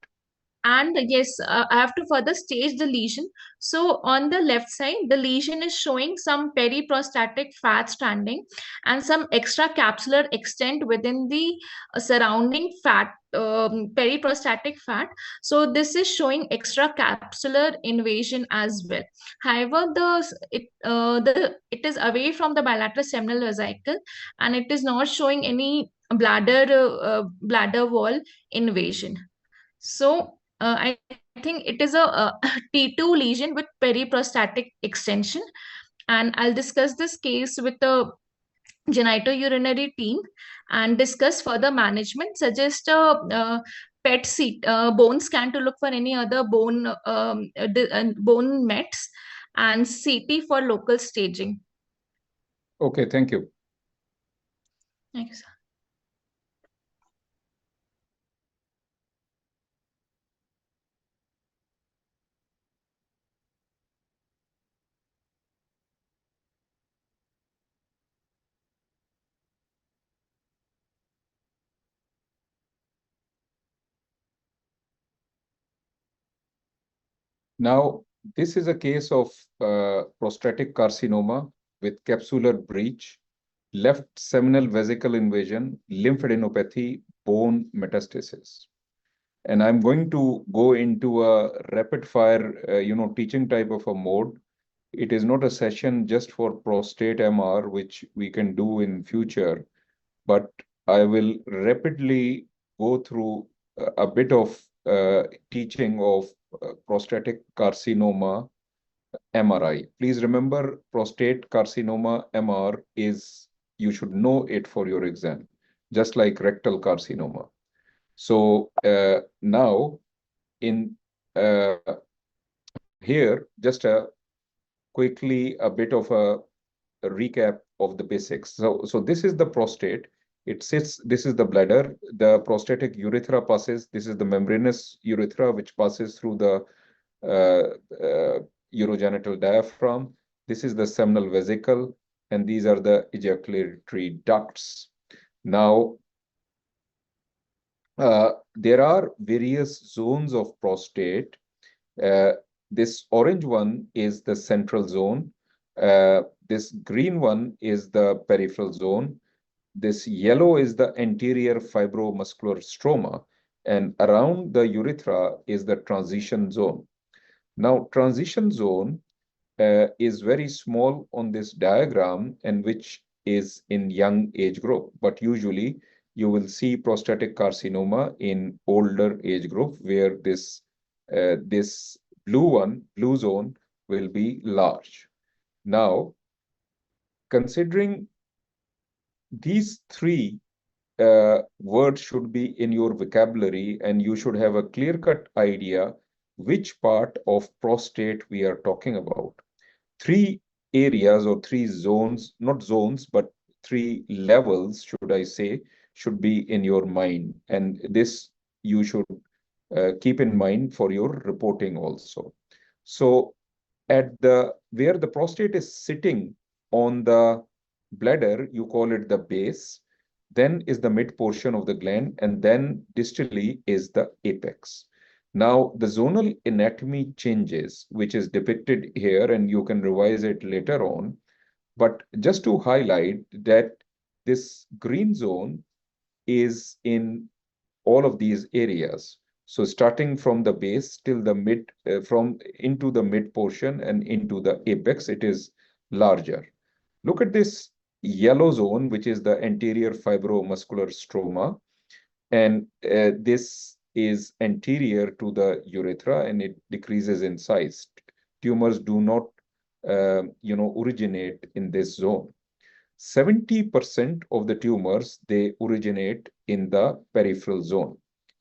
And yes, I have to further stage the lesion. So on the left side, the lesion is showing some periprostatic fat standing and some extracapsular extent within the surrounding fat, periprostatic fat. So this is showing extracapsular invasion as well. However, it is away from the bilateral seminal vesicle, and it is not showing any bladder wall invasion. So I think it is a T2 lesion with periprostatic extension, and I'll discuss this case with the genitourinary team and discuss further management. Suggest a PET bone scan to look for any other bone mets, and CT for local staging. Okay, thank you. Thanks. Now, this is a case of prostatic carcinoma with capsular breach, left seminal vesicle invasion, lymphadenopathy, bone metastasis. And I'm going to go into a rapid fire, teaching type of a mode. It is not a session just for prostate MR, which we can do in future, but I will rapidly go through a bit of teaching of prostatic carcinoma MRI. Please remember, prostate carcinoma MR is, you should know it for your exam, just like rectal carcinoma. So now in here, just quickly a bit of a recap of the basics. So this is the prostate. It sits, this is the bladder. The prostatic urethra passes. This is the membranous urethra, which passes through the urogenital diaphragm. This is the seminal vesicle, and these are the ejaculatory ducts. Now, there are various zones of prostate. This orange one is the central zone. This green one is the peripheral zone. This yellow is the anterior fibromuscular stroma, and around the urethra is the transition zone. Now, transition zone is very small on this diagram, and which is in young age group, but usually you will see prostatic carcinoma in older age group, where this blue zone will be large. Now, considering these three words should be in your vocabulary, and you should have a clear-cut idea which part of prostate we are talking about. Three areas or three zones, not zones, but three levels, should I say, should be in your mind. And this you should keep in mind for your reporting also. So at the where the prostate is sitting on the bladder, you call it the base, then is the mid portion of the gland, and then distally is the apex. Now, the zonal anatomy changes, which is depicted here, and you can revise it later on. But just to highlight that this green zone is in all of these areas. So starting from the base till the mid, from into the mid portion and into the apex, it is larger. Look at this yellow zone, which is the anterior fibromuscular stroma. And this is anterior to the urethra, and it decreases in size. Tumors do not, originate in this zone. 70% of the tumors, they originate in the peripheral zone.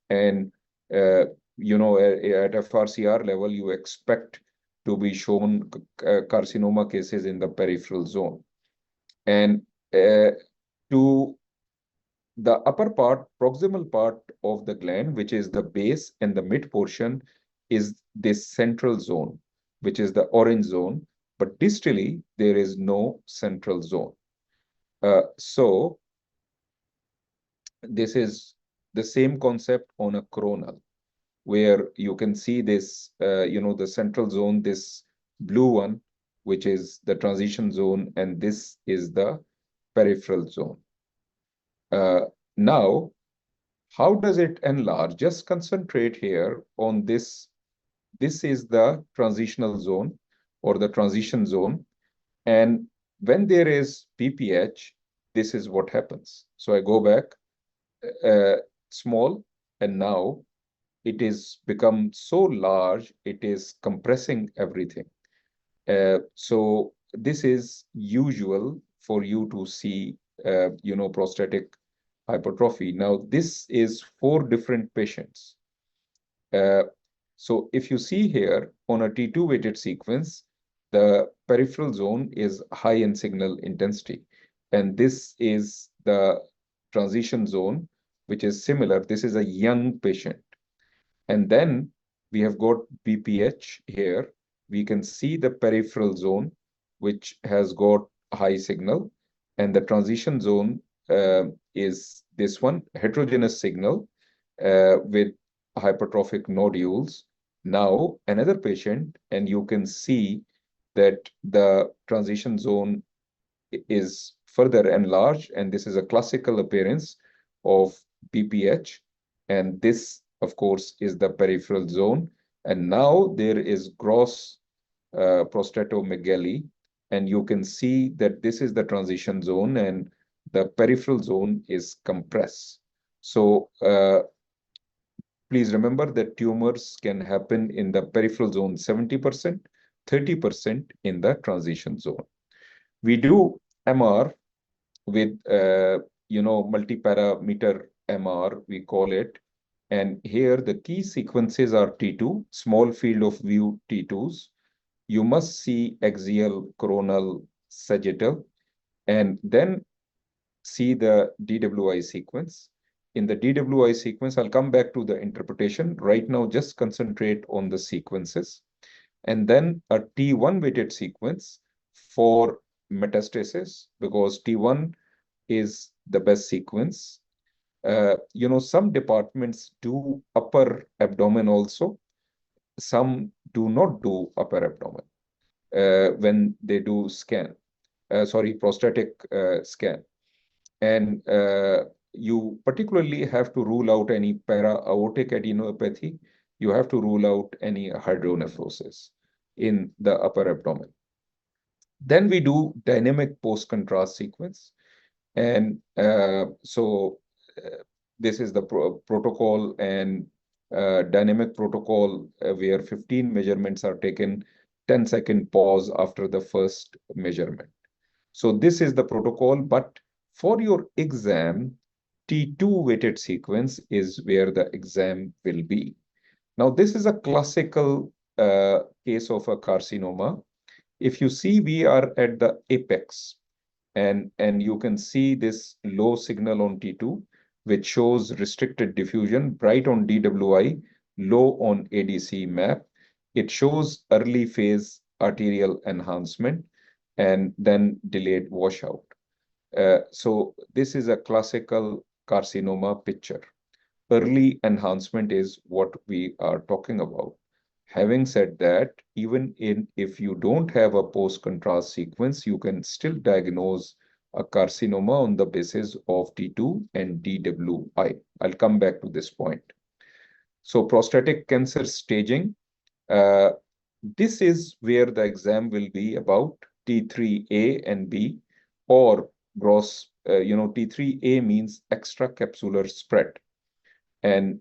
And, at FRCR level, you expect to be shown carcinoma cases in the peripheral zone. And to the upper part, proximal part of the gland, which is the base and the mid portion, is this central zone, which is the orange zone. But distally, there is no central zone. So this is the same concept on a coronal, where you can see this, the central zone, this blue one, which is the transition zone, and this is the peripheral zone. Now, how does it enlarge? Just concentrate here on this. This is the transitional zone or the transition zone. And when there is PPH, this is what happens. So I go back, small, and now it is become so large, it is compressing everything. So this is usual for you to see, prostatic hypertrophy. Now, this is 4 different patients. So if you see here on a T2 weighted sequence, the peripheral zone is high in signal intensity. And this is the transition zone, which is similar. This is a young patient. And then we have got BPH here. We can see the peripheral zone, which has got high signal. And the transition zone is this one, heterogeneous signal with hypertrophic nodules. Now, another patient, and you can see that the transition zone is further enlarged, and this is a classical appearance of BPH. And this, of course, is the peripheral zone. And now there is gross prostatomegaly, and you can see that this is the transition zone, and the peripheral zone is compressed. So please remember that tumors can happen in the peripheral zone 70%, 30% in the transition zone. We do MR with, multi-parameter MR, we call it. And here the key sequences are T2, small field of view T2s. You must see axial, coronal, sagittal, and then see the DWI sequence. In the DWI sequence, I'll come back to the interpretation. Right now, just concentrate on the sequences. And then a T1 weighted sequence for metastasis, because T1 is the best sequence. Some departments do upper abdomen also. Some do not do upper abdomen when they do scan, prostatic scan. And you particularly have to rule out any para-aortic adenopathy. You have to rule out any hydronephrosis in the upper abdomen. Then we do dynamic post-contrast sequence. And this is the protocol and dynamic protocol where 15 measurements are taken, 10-second pause after the first measurement. So this is the protocol, but for your exam, T2 weighted sequence is where the exam will be. Now, this is a classical case of a carcinoma. If you see, we are at the apex, and you can see this low signal on T2, which shows restricted diffusion, bright on DWI, low on ADC map. It shows early phase arterial enhancement and then delayed washout. So this is a classical carcinoma picture. Early enhancement is what we are talking about. Having said that, even if you don't have a post-contrast sequence, you can still diagnose a carcinoma on the basis of T2 and DWI. I'll come back to this point. So prostatic cancer staging, this is where the exam will be about T3A and B, or gross, T3A means extracapsular spread, and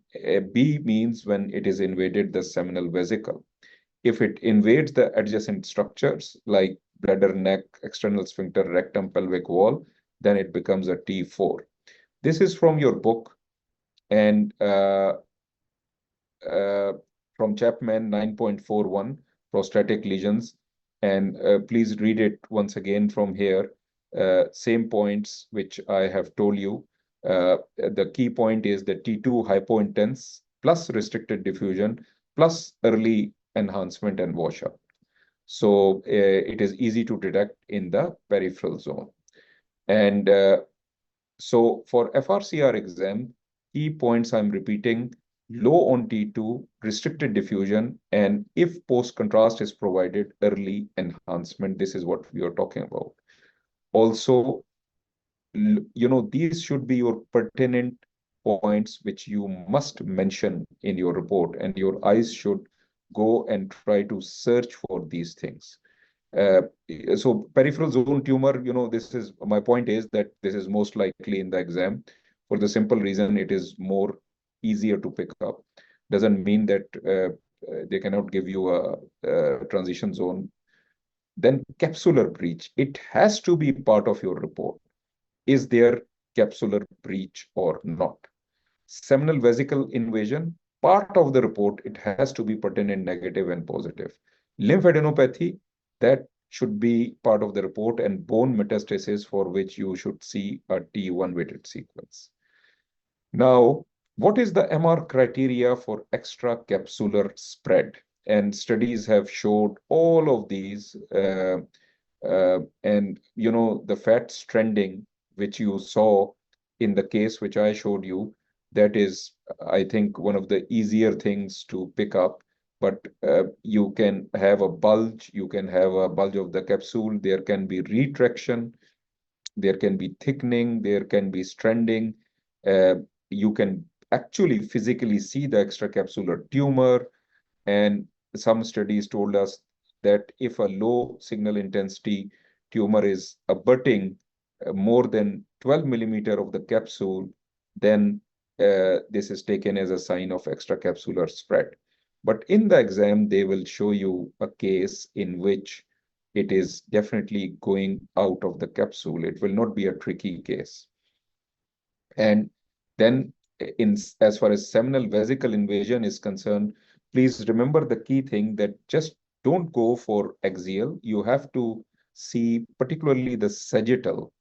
B means when it is invaded the seminal vesicle. If it invades the adjacent structures like bladder, neck, external sphincter, rectum, pelvic wall, then it becomes a T4. This is from your book, and from Chapman 9.41, prostatic lesions. And please read it once again from here. Same points which I have told you. The key point is the T2 hypointense plus restricted diffusion plus early enhancement and washout. So it is easy to detect in the peripheral zone. And so for FRCR exam, key points I'm repeating: low on T2, restricted diffusion, and if post-contrast is provided, early enhancement. This is what we are talking about. Also, these should be your pertinent points which you must mention in your report, and your eyes should go and try to search for these things. So peripheral zone tumor, this is my point, is that this is most likely in the exam for the simple reason it is more easier to pick up. Doesn't mean that they cannot give you a transition zone. Then capsular breach, it has to be part of your report. Is there capsular breach or not? Seminal vesicle invasion, part of the report, it has to be pertinent, negative and positive. Lymphadenopathy, that should be part of the report, and bone metastasis, for which you should see a T1 weighted sequence. Now, what is the MR criteria for extracapsular spread? And studies have showed all of these, and the fat trending, which you saw in the case which I showed you, that is, I think, one of the easier things to pick up. But you can have a bulge, you can have a bulge of the capsule, there can be retraction, there can be thickening, there can be stranding. You can actually physically see the extracapsular tumor. And some studies told us that if a low signal intensity tumor is abutting more than 12 millimeter of the capsule, then this is taken as a sign of extracapsular spread. But in the exam, they will show you a case in which it is definitely going out of the capsule. It will not be a tricky case. And then as far as seminal vesicle invasion is concerned, please remember the key thing, that just don't go for axial. You have to see particularly the sagittal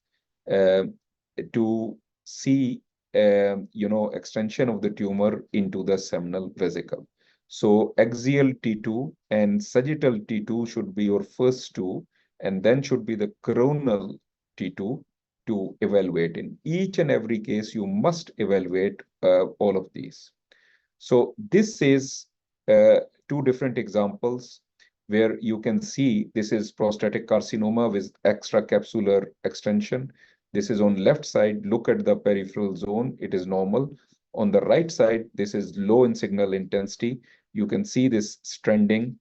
to see extension of the tumor into the seminal vesicle. So axial T2 and sagittal T2 should be your first two, and then should be the coronal T2 to evaluate. In each and every case, you must evaluate all of these. So this is two different examples where you can see this is prostatic carcinoma with extracapsular extension. This is on left side. Look at the peripheral zone. It is normal. On the right side, this is low in signal intensity. You can see this stranding,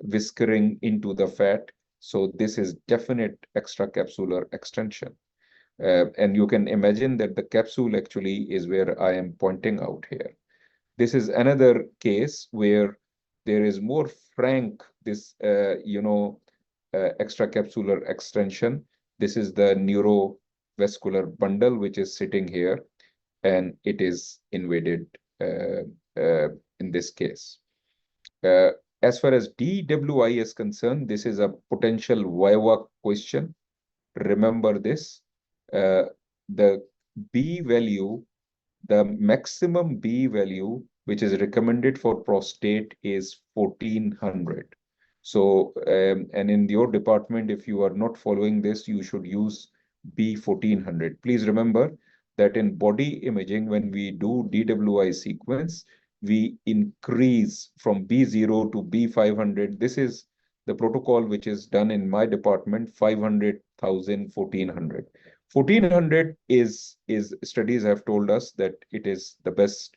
whiskering into the fat. So this is definite extracapsular extension. And you can imagine that the capsule actually is where I am pointing out here. This is another case where there is more frank, this, extracapsular extension. This is the neurovascular bundle, which is sitting here, and it is invaded in this case. as far as DWI is concerned, this is a potential Viva question. Remember this. The B value, the maximum B value which is recommended for prostate is 1400. So, and in your department, if you are not following this, you should use B 1400. Please remember that in body imaging, when we do DWI sequence, we increase from B0 to B500. This is the protocol which is done in my department, 500,000, 1400. 1400 is studies have told us that it is the best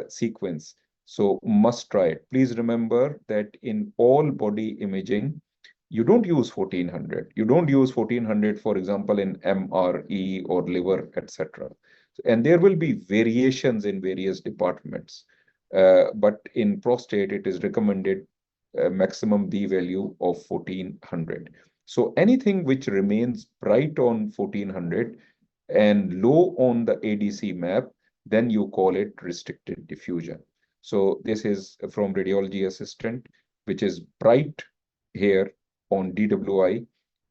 sequence. So must try it. Please remember that in all body imaging, you don't use 1400. You don't use 1400, for example, in MRE or liver, etc. And there will be variations in various departments. But in prostate, it is recommended maximum B value of 1400. So anything which remains bright on 1400 and low on the ADC map, then you call it restricted diffusion. So this is from radiology assistant, which is bright here on DWI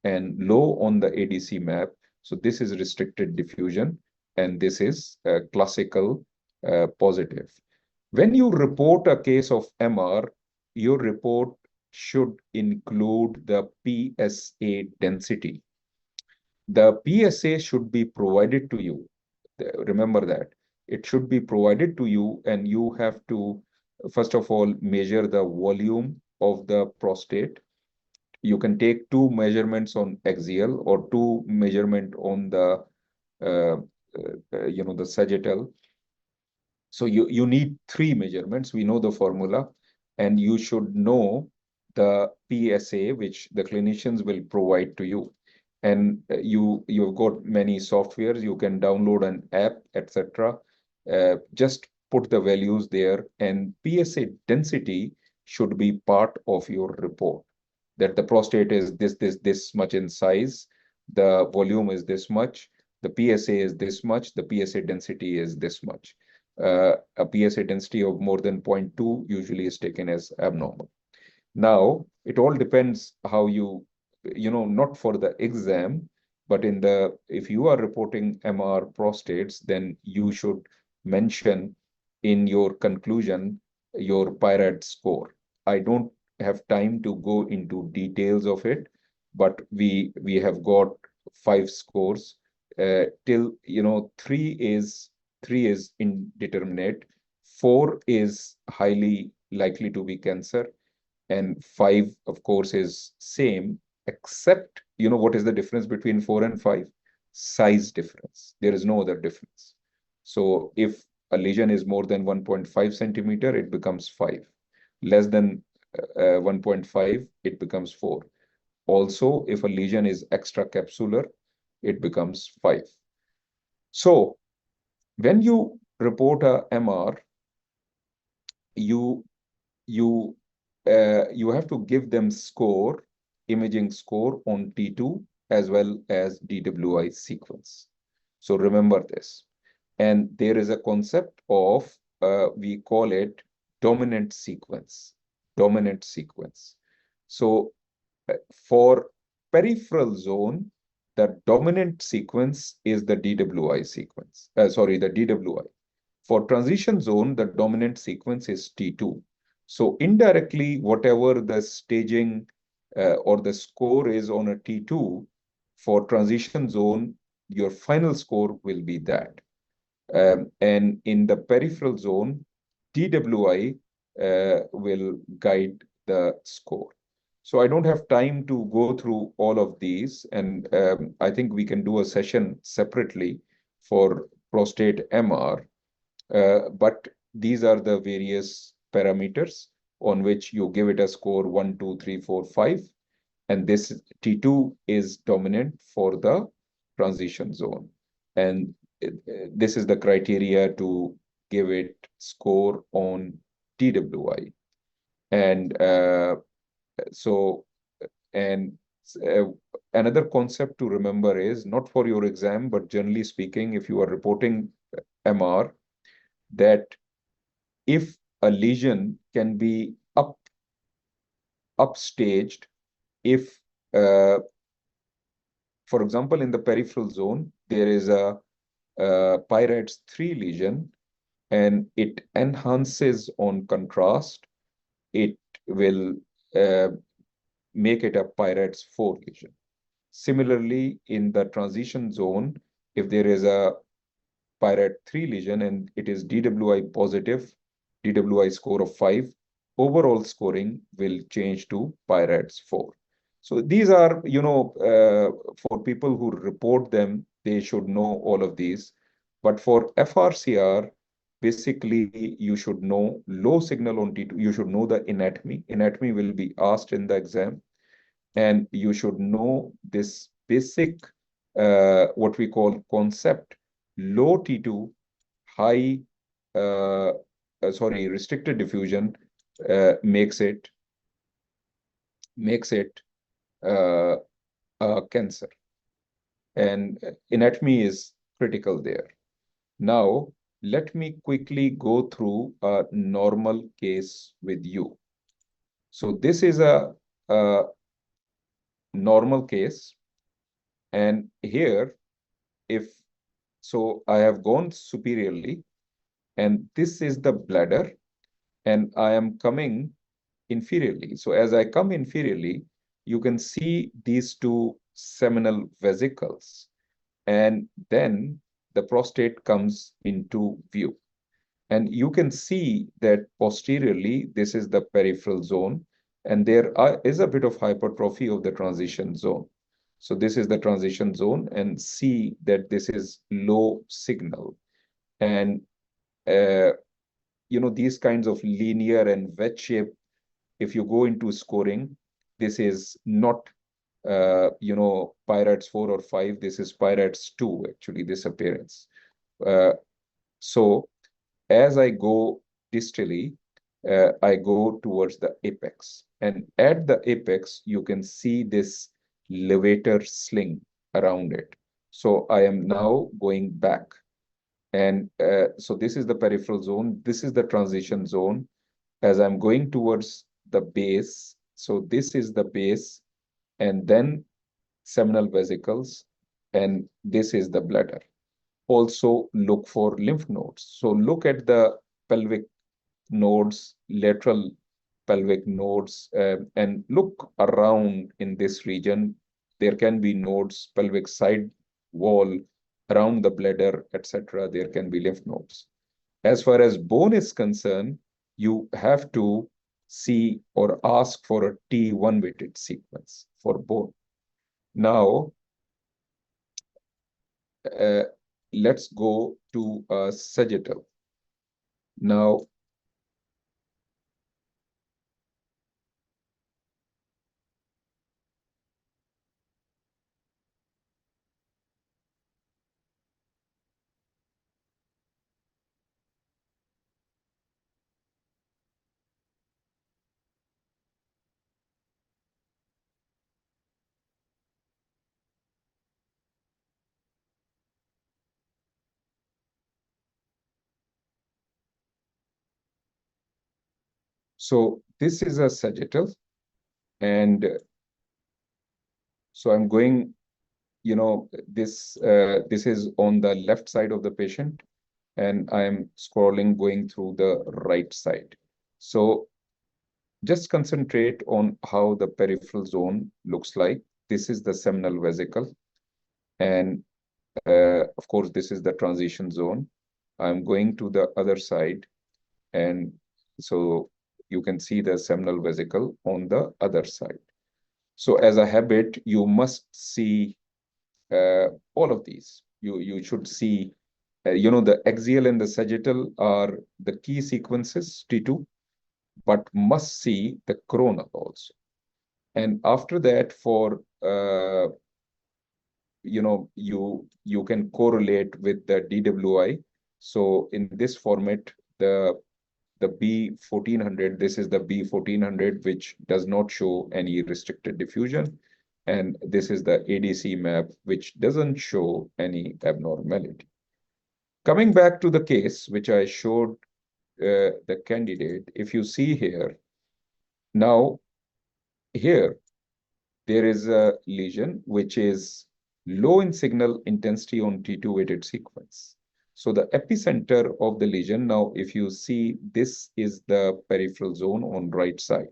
and low on the ADC map. So this is restricted diffusion, and this is classical positive. When you report a case of MR, your report should include the PSA density. The PSA should be provided to you. Remember that. It should be provided to you, and you have to, first of all, measure the volume of the prostate. You can take 2 measurements on axial or 2 measurement on the, the sagittal. So you need 3 measurements. We know the formula, and you should know the PSA, which the clinicians will provide to you. And you've got many softwares. You can download an app, etc. Just put the values there, and PSA density should be part of your report. That the prostate is this much in size, the volume is this much, the PSA is this much, the PSA density is this much. A PSA density of more than 0.2 usually is taken as abnormal. Now, it all depends how not for the exam, but if you are reporting MR prostates, then you should mention in your conclusion your PIRAD score. I don't have time to go into details of it, but we have got 5 scores till 3 is indeterminate, 4 is highly likely to be cancer, and 5 of course is same, except what is the difference between 4 and 5? Size difference. There is no other difference. So if a lesion is more than 1.5 centimeter, it becomes 5. Less than 1.5, it becomes 4. Also, if a lesion is extracapsular, it becomes 5. So when you report a MR, you have to give them imaging score on T2 as well as DWI sequence. So remember this. And there is a concept of, we call it dominant sequence. So for peripheral zone, the dominant sequence is the DWI sequence. The DWI. For transition zone, the dominant sequence is T2. So indirectly, whatever the staging or the score is on a T2, for transition zone, your final score will be that. And in the peripheral zone, DWI will guide the score. So I don't have time to go through all of these, and I think we can do a session separately for prostate MR. But these are the various parameters on which you give it a score 1, 2, 3, 4, 5. And this T2 is dominant for the transition zone. And this is the criteria to give it score on DWI. And another concept to remember is, not for your exam, but generally speaking, if you are reporting MR, that if a lesion can be up upstaged if, for example, in the peripheral zone, there is a PIRADS 3 lesion and it enhances on contrast, it will make it a PIRADS 4 lesion. Similarly, in the transition zone, if there is a PIRAD 3 lesion and it is DWI positive, DWI score of 5, overall scoring will change to PIRADS 4. So these are, for people who report them, they should know all of these. But for FRCR, basically, you should know low signal on T2. You should know the anatomy. Anatomy will be asked in the exam. And you should know this basic, what we call concept, low T2, high, restricted diffusion makes it a cancer. And anatomy is critical there. Now, let me quickly go through a normal case with you. So this is a normal case. And here, I have gone superiorly, and this is the bladder, and I am coming inferiorly. So as I come inferiorly, you can see these two seminal vesicles, and then the prostate comes into view. And you can see that posteriorly, this is the peripheral zone, and there is a bit of hypertrophy of the transition zone. So this is the transition zone, and see that this is low signal. And, these kinds of linear and wedge shape, if you go into scoring, this is not, PIRADS 4 or 5, this is PIRADS 2, actually, this appearance. So as I go distally, I go towards the apex. And at the apex, you can see this levator sling around it. So I am now going back. And so this is the peripheral zone. This is the transition zone. As I'm going towards the base, so this is the base, and then seminal vesicles, and this is the bladder. Also look for lymph nodes. So look at the pelvic nodes, lateral pelvic nodes, and look around in this region. There can be nodes, pelvic side wall, around the bladder, etc. There can be lymph nodes. As far as bone is concerned, you have to see or ask for a T1 weighted sequence for bone. Now, let's go to sagittal. Now, so this is a sagittal, and so I'm going, this is on the left side of the patient, and I'm scrolling going through the right side. So just concentrate on how the peripheral zone looks like. This is the seminal vesicle, and of course, this is the transition zone. I'm going to the other side, and so you can see the seminal vesicle on the other side. So as a habit, you must see all of these. You should see, the axial and the sagittal are the key sequences, T2, but must see the coronal also. And after that, for you can correlate with the DWI. So in this format, the B1400, this is the B1400, which does not show any restricted diffusion. And this is the ADC map, which doesn't show any abnormality. Coming back to the case, which I showed the candidate, if you see here, now here there is a lesion which is low in signal intensity on T2 weighted sequence. So the epicenter of the lesion, now if you see, this is the peripheral zone on right side.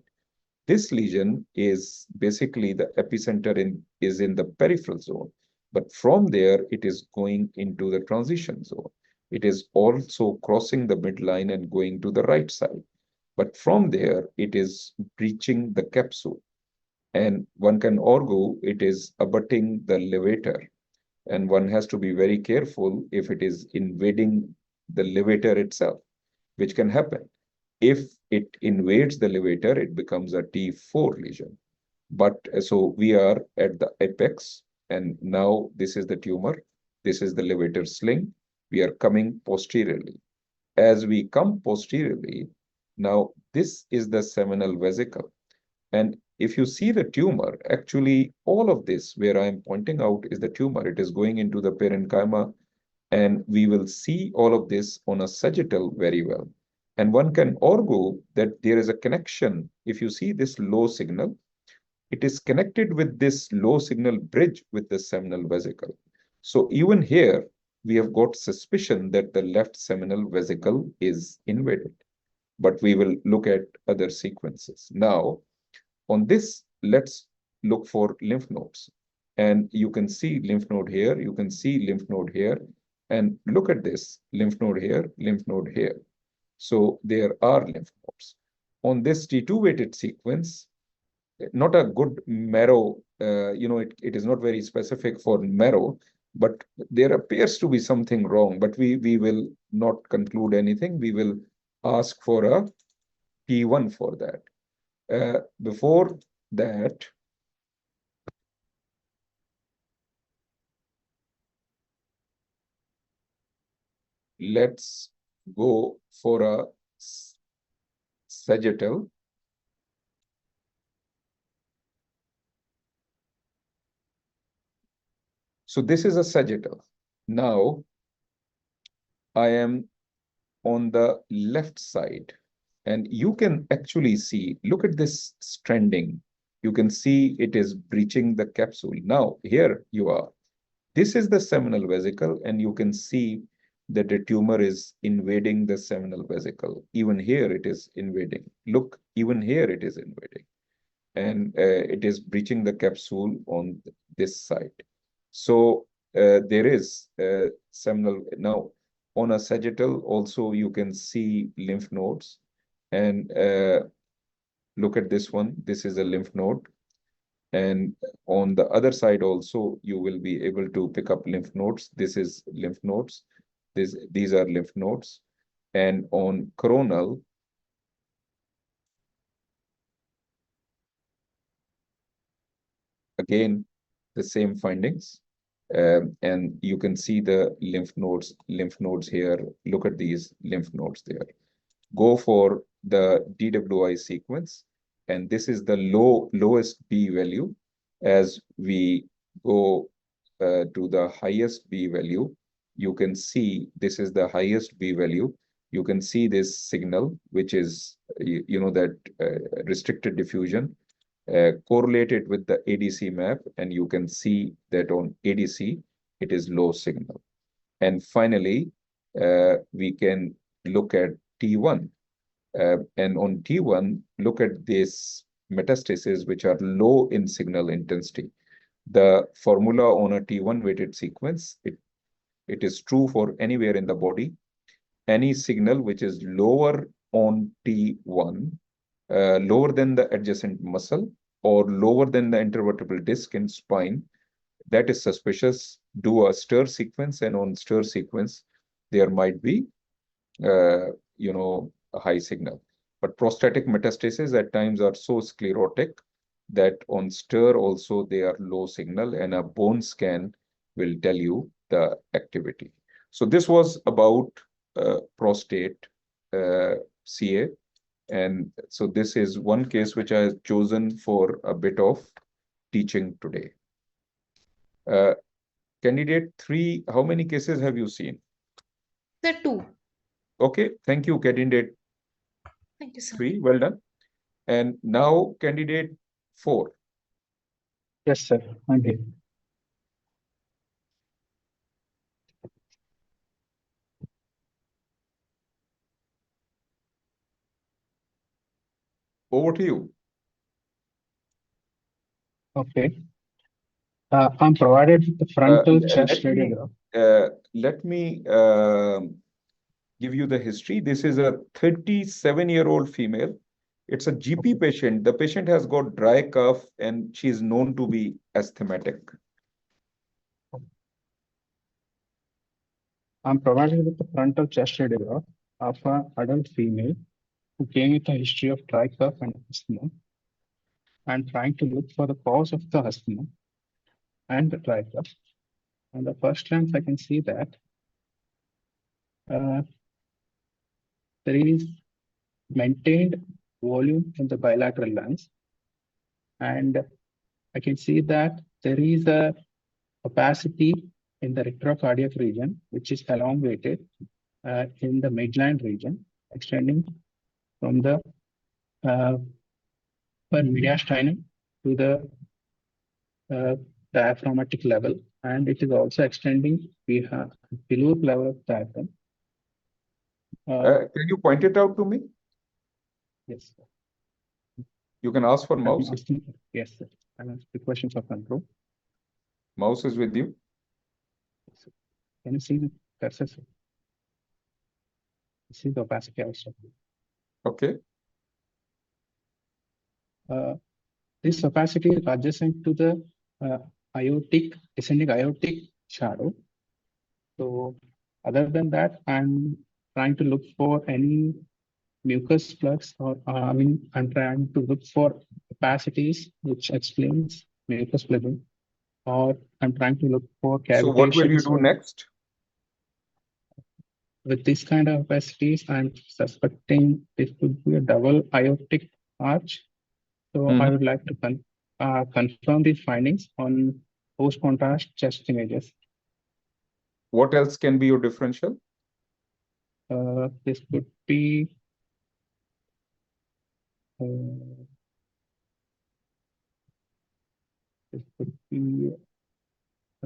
This lesion is basically the epicenter is in the peripheral zone, but from there it is going into the transition zone. It is also crossing the midline and going to the right side. But from there, it is breaching the capsule. And one can argue it is abutting the levator. And one has to be very careful if it is invading the levator itself, which can happen. If it invades the levator, it becomes a T4 lesion. But so we are at the apex, and now this is the tumor. This is the levator sling. We are coming posteriorly. As we come posteriorly, now this is the seminal vesicle. And if you see the tumor, actually all of this where I am pointing out is the tumor. It is going into the parenchyma, and we will see all of this on a sagittal very well. And one can argue that there is a connection. If you see this low signal, it is connected with this low signal bridge with the seminal vesicle. So even here, we have got suspicion that the left seminal vesicle is invaded. But we will look at other sequences. Now, on this, let's look for lymph nodes. And you can see lymph node here, you can see lymph node here, and look at this, lymph node here, lymph node here. So there are lymph nodes. On this T2 weighted sequence, not a good marrow, it is not very specific for marrow, but there appears to be something wrong, but we will not conclude anything. We will ask for a P1 for that. Before that, let's go for a sagittal. So this is a sagittal. Now, I am on the left side, and you can actually see, look at this stranding. You can see it is breaching the capsule. Now, here you are. This is the seminal vesicle, and you can see that the tumor is invading the seminal vesicle. Even here it is invading. Look, even here it is invading. And it is breaching the capsule on this side. So there is seminal. Now, on a sagittal, also you can see lymph nodes. And look at this one. This is a lymph node. And on the other side also, you will be able to pick up lymph nodes. This is lymph nodes. These are lymph nodes. And on coronal, again, the same findings. And you can see the lymph nodes here. Look at these lymph nodes there. Go for the DWI sequence. And this is the lowest B value. As we go to the highest B value, you can see this is the highest B value. You can see this signal, which is, that restricted diffusion correlated with the ADC map. And you can see that on ADC, it is low signal. And finally, we can look at T1. And on T1, look at this metastases, which are low in signal intensity. The formula on a T1 weighted sequence, it is true for anywhere in the body. Any signal which is lower on T1, lower than the adjacent muscle, or lower than the intervertebral disc in spine, that is suspicious. Do a stir sequence, and on stir sequence, there might be, a high signal. But prostatic metastases at times are so sclerotic that on stir also they are low signal, and a bone scan will tell you the activity. So this was about prostate CA. And so this is one case which I have chosen for a bit of teaching today. Candidate 3, how many cases have you seen? The 2. Okay, thank you, candidate Thank you, sir. 3, well done. And now candidate 4. Yes, sir. I'm here. Over to you. Okay. I'm provided with the frontal chest radiograph. Let me give you the history. This is a 37-year-old female. It's a GP patient. The patient has got dry cough and she is known to be asthmatic. I'm provided with the frontal chest radiograph of an adult female who came with a history of dry cough and asthma, and trying to look for the cause of the asthma and the dry cough. On the first glance, I can see that there is maintained volume in the bilateral lungs, and I can see that there is a opacity in the retrocardiac region, which is elongated in the midline region, extending from the mediastinum to the diaphragmatic level, and it is also extending below the level of diaphragm. Can you point it out to me? Yes, sir. You can ask for mouse. Yes, sir. I'm asking questions of control. Mouse is with you. Can you see the cursor, sir? See the opacity also. Okay. This opacity is adjacent to the descending aortic shadow. So other than that, I'm trying to look for any mucus plugs, or I'm trying to look for opacities which explains mucus plugging, or I'm trying to look for cavitations. So what will you do next? With this kind of opacities, I'm suspecting this could be a double aortic arch. So I would like to confirm these findings on post-contrast chest images. What else can be your differential? This could be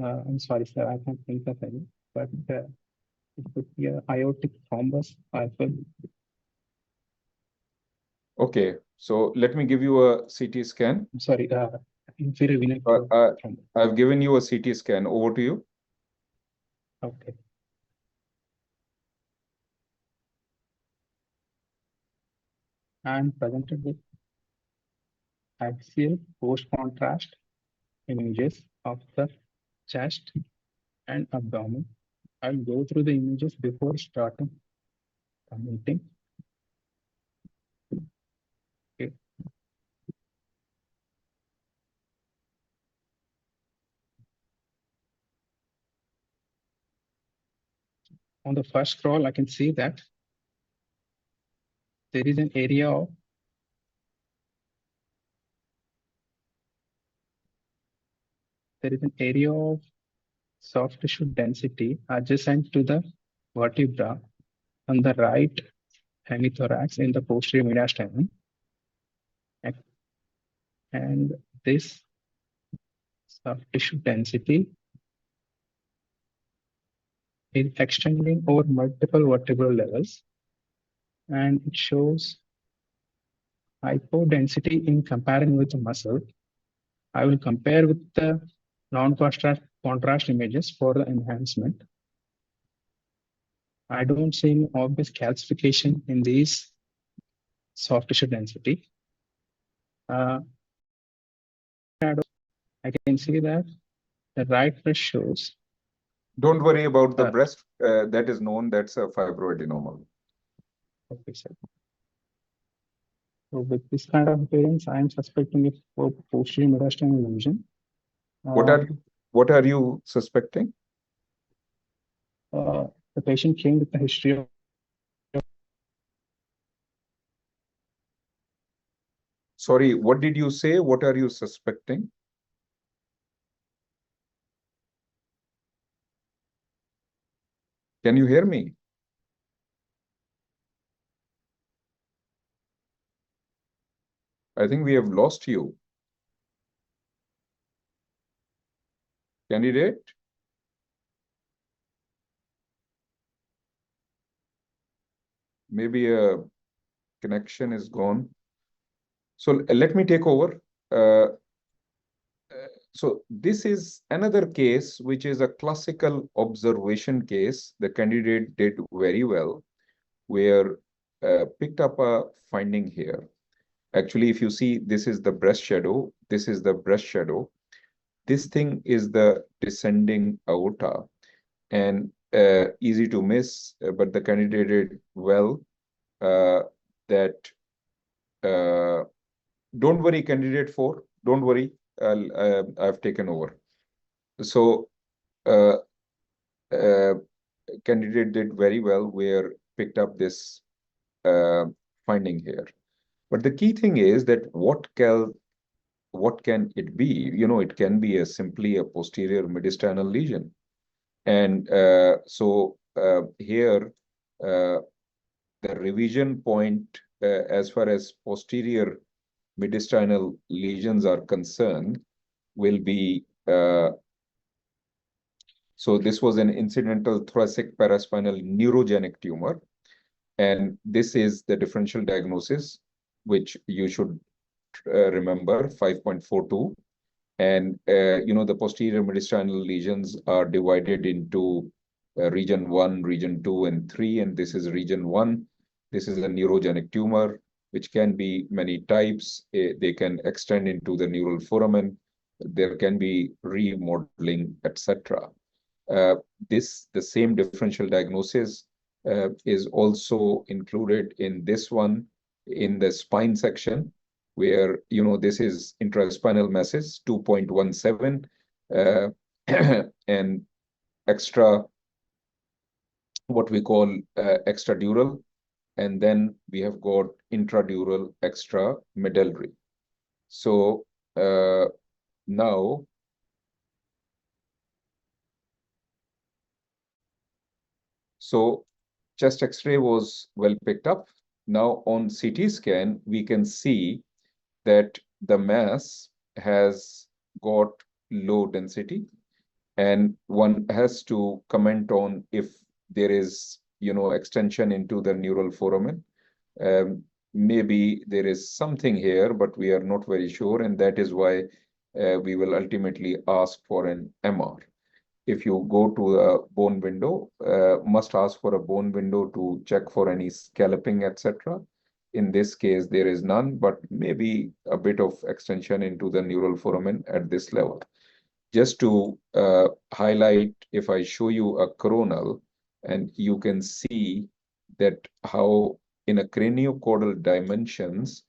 I'm sorry, sir, I can't think of any, but it could be an aortic thrombus as well. Okay, so let me give you a CT scan. I'm sorry, inferior vena I've given you a CT scan. Over to you. Okay. I'm presented with axial post-contrast images of the chest and abdomen. I'll go through the images before starting commenting. Okay. On the first scroll, I can see that there is an area of soft tissue density adjacent to the vertebra on the right hemithorax in the posterior mediastinum. And this soft tissue density is extending over multiple vertebral levels, and it shows hypodensity in comparing with the muscle. I will compare with the non-contrast images for the enhancement. I don't see any obvious calcification in these soft tissue density. I can see that the right breast shows. Don't worry about the breast. That is known. That's a fibroadenoma. Okay, sir. So with this kind of appearance, I am suspecting it for posterior mediastinal lesion. What are you suspecting? The patient came with a history of Sorry, what did you say? What are you suspecting? Can you hear me? I think we have lost you. Candidate? Maybe a connection is gone. So let me take over. So this is another case, which is a classical observation case. The candidate did very well, where picked up a finding here. Actually, if you see, this is the breast shadow. This is the breast shadow. This thing is the descending aorta, and easy to miss, but the candidate did well. Don't worry, candidate 4. Don't worry. I've taken over. So candidate did very well, where picked up this finding here. But the key thing is that what can it be? You know, it can be simply a posterior mediastinal lesion. And so here, the revision point as far as posterior mediastinal lesions are concerned will be, so this was an incidental thoracic paraspinal neurogenic tumor. And this is the differential diagnosis, which you should remember, 5.42. And, you know, the posterior mediastinal lesions are divided into region 1, region 2, and 3. And this is region 1. This is a neurogenic tumor, which can be many types. They can extend into the neural foramen. There can be remodeling, etc. The same differential diagnosis is also included in this one, in the spine section, where, you know, this is intraspinal masses, 2.17, and extra, what we call extradural, and then we have got intradural extramedullary. So now, so chest X-ray was well picked up. Now on CT scan, we can see that the mass has got low density, and one has to comment on if there is, you know, extension into the neural foramen. Maybe there is something here, but we are not very sure, and that is why we will ultimately ask for an MR. If you go to a bone window, must ask for a bone window to check for any scalloping, etc. In this case, there is none, but maybe a bit of extension into the neural foramen at this level. Just to highlight, if I show you a coronal, and you can see that how in a craniocaudal dimensions,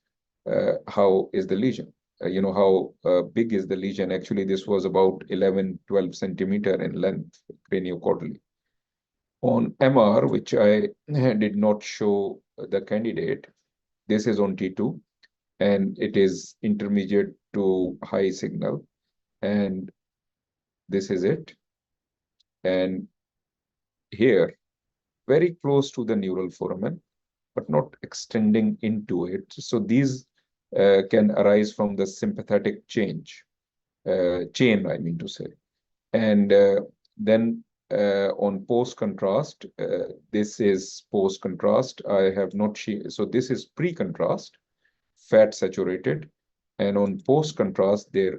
how is the lesion? You know, how big is the lesion? Actually, this was about 11-12 centimeter in length, craniocaudally. On MR, which I did not show the candidate, this is on T2, and it is intermediate to high signal, and this is it. And here, very close to the neural foramen, but not extending into it. So these can arise from the sympathetic chain, I mean to say. And then on post-contrast, this is post-contrast. I have not seen, so this is pre-contrast, fat saturated. And on post-contrast, there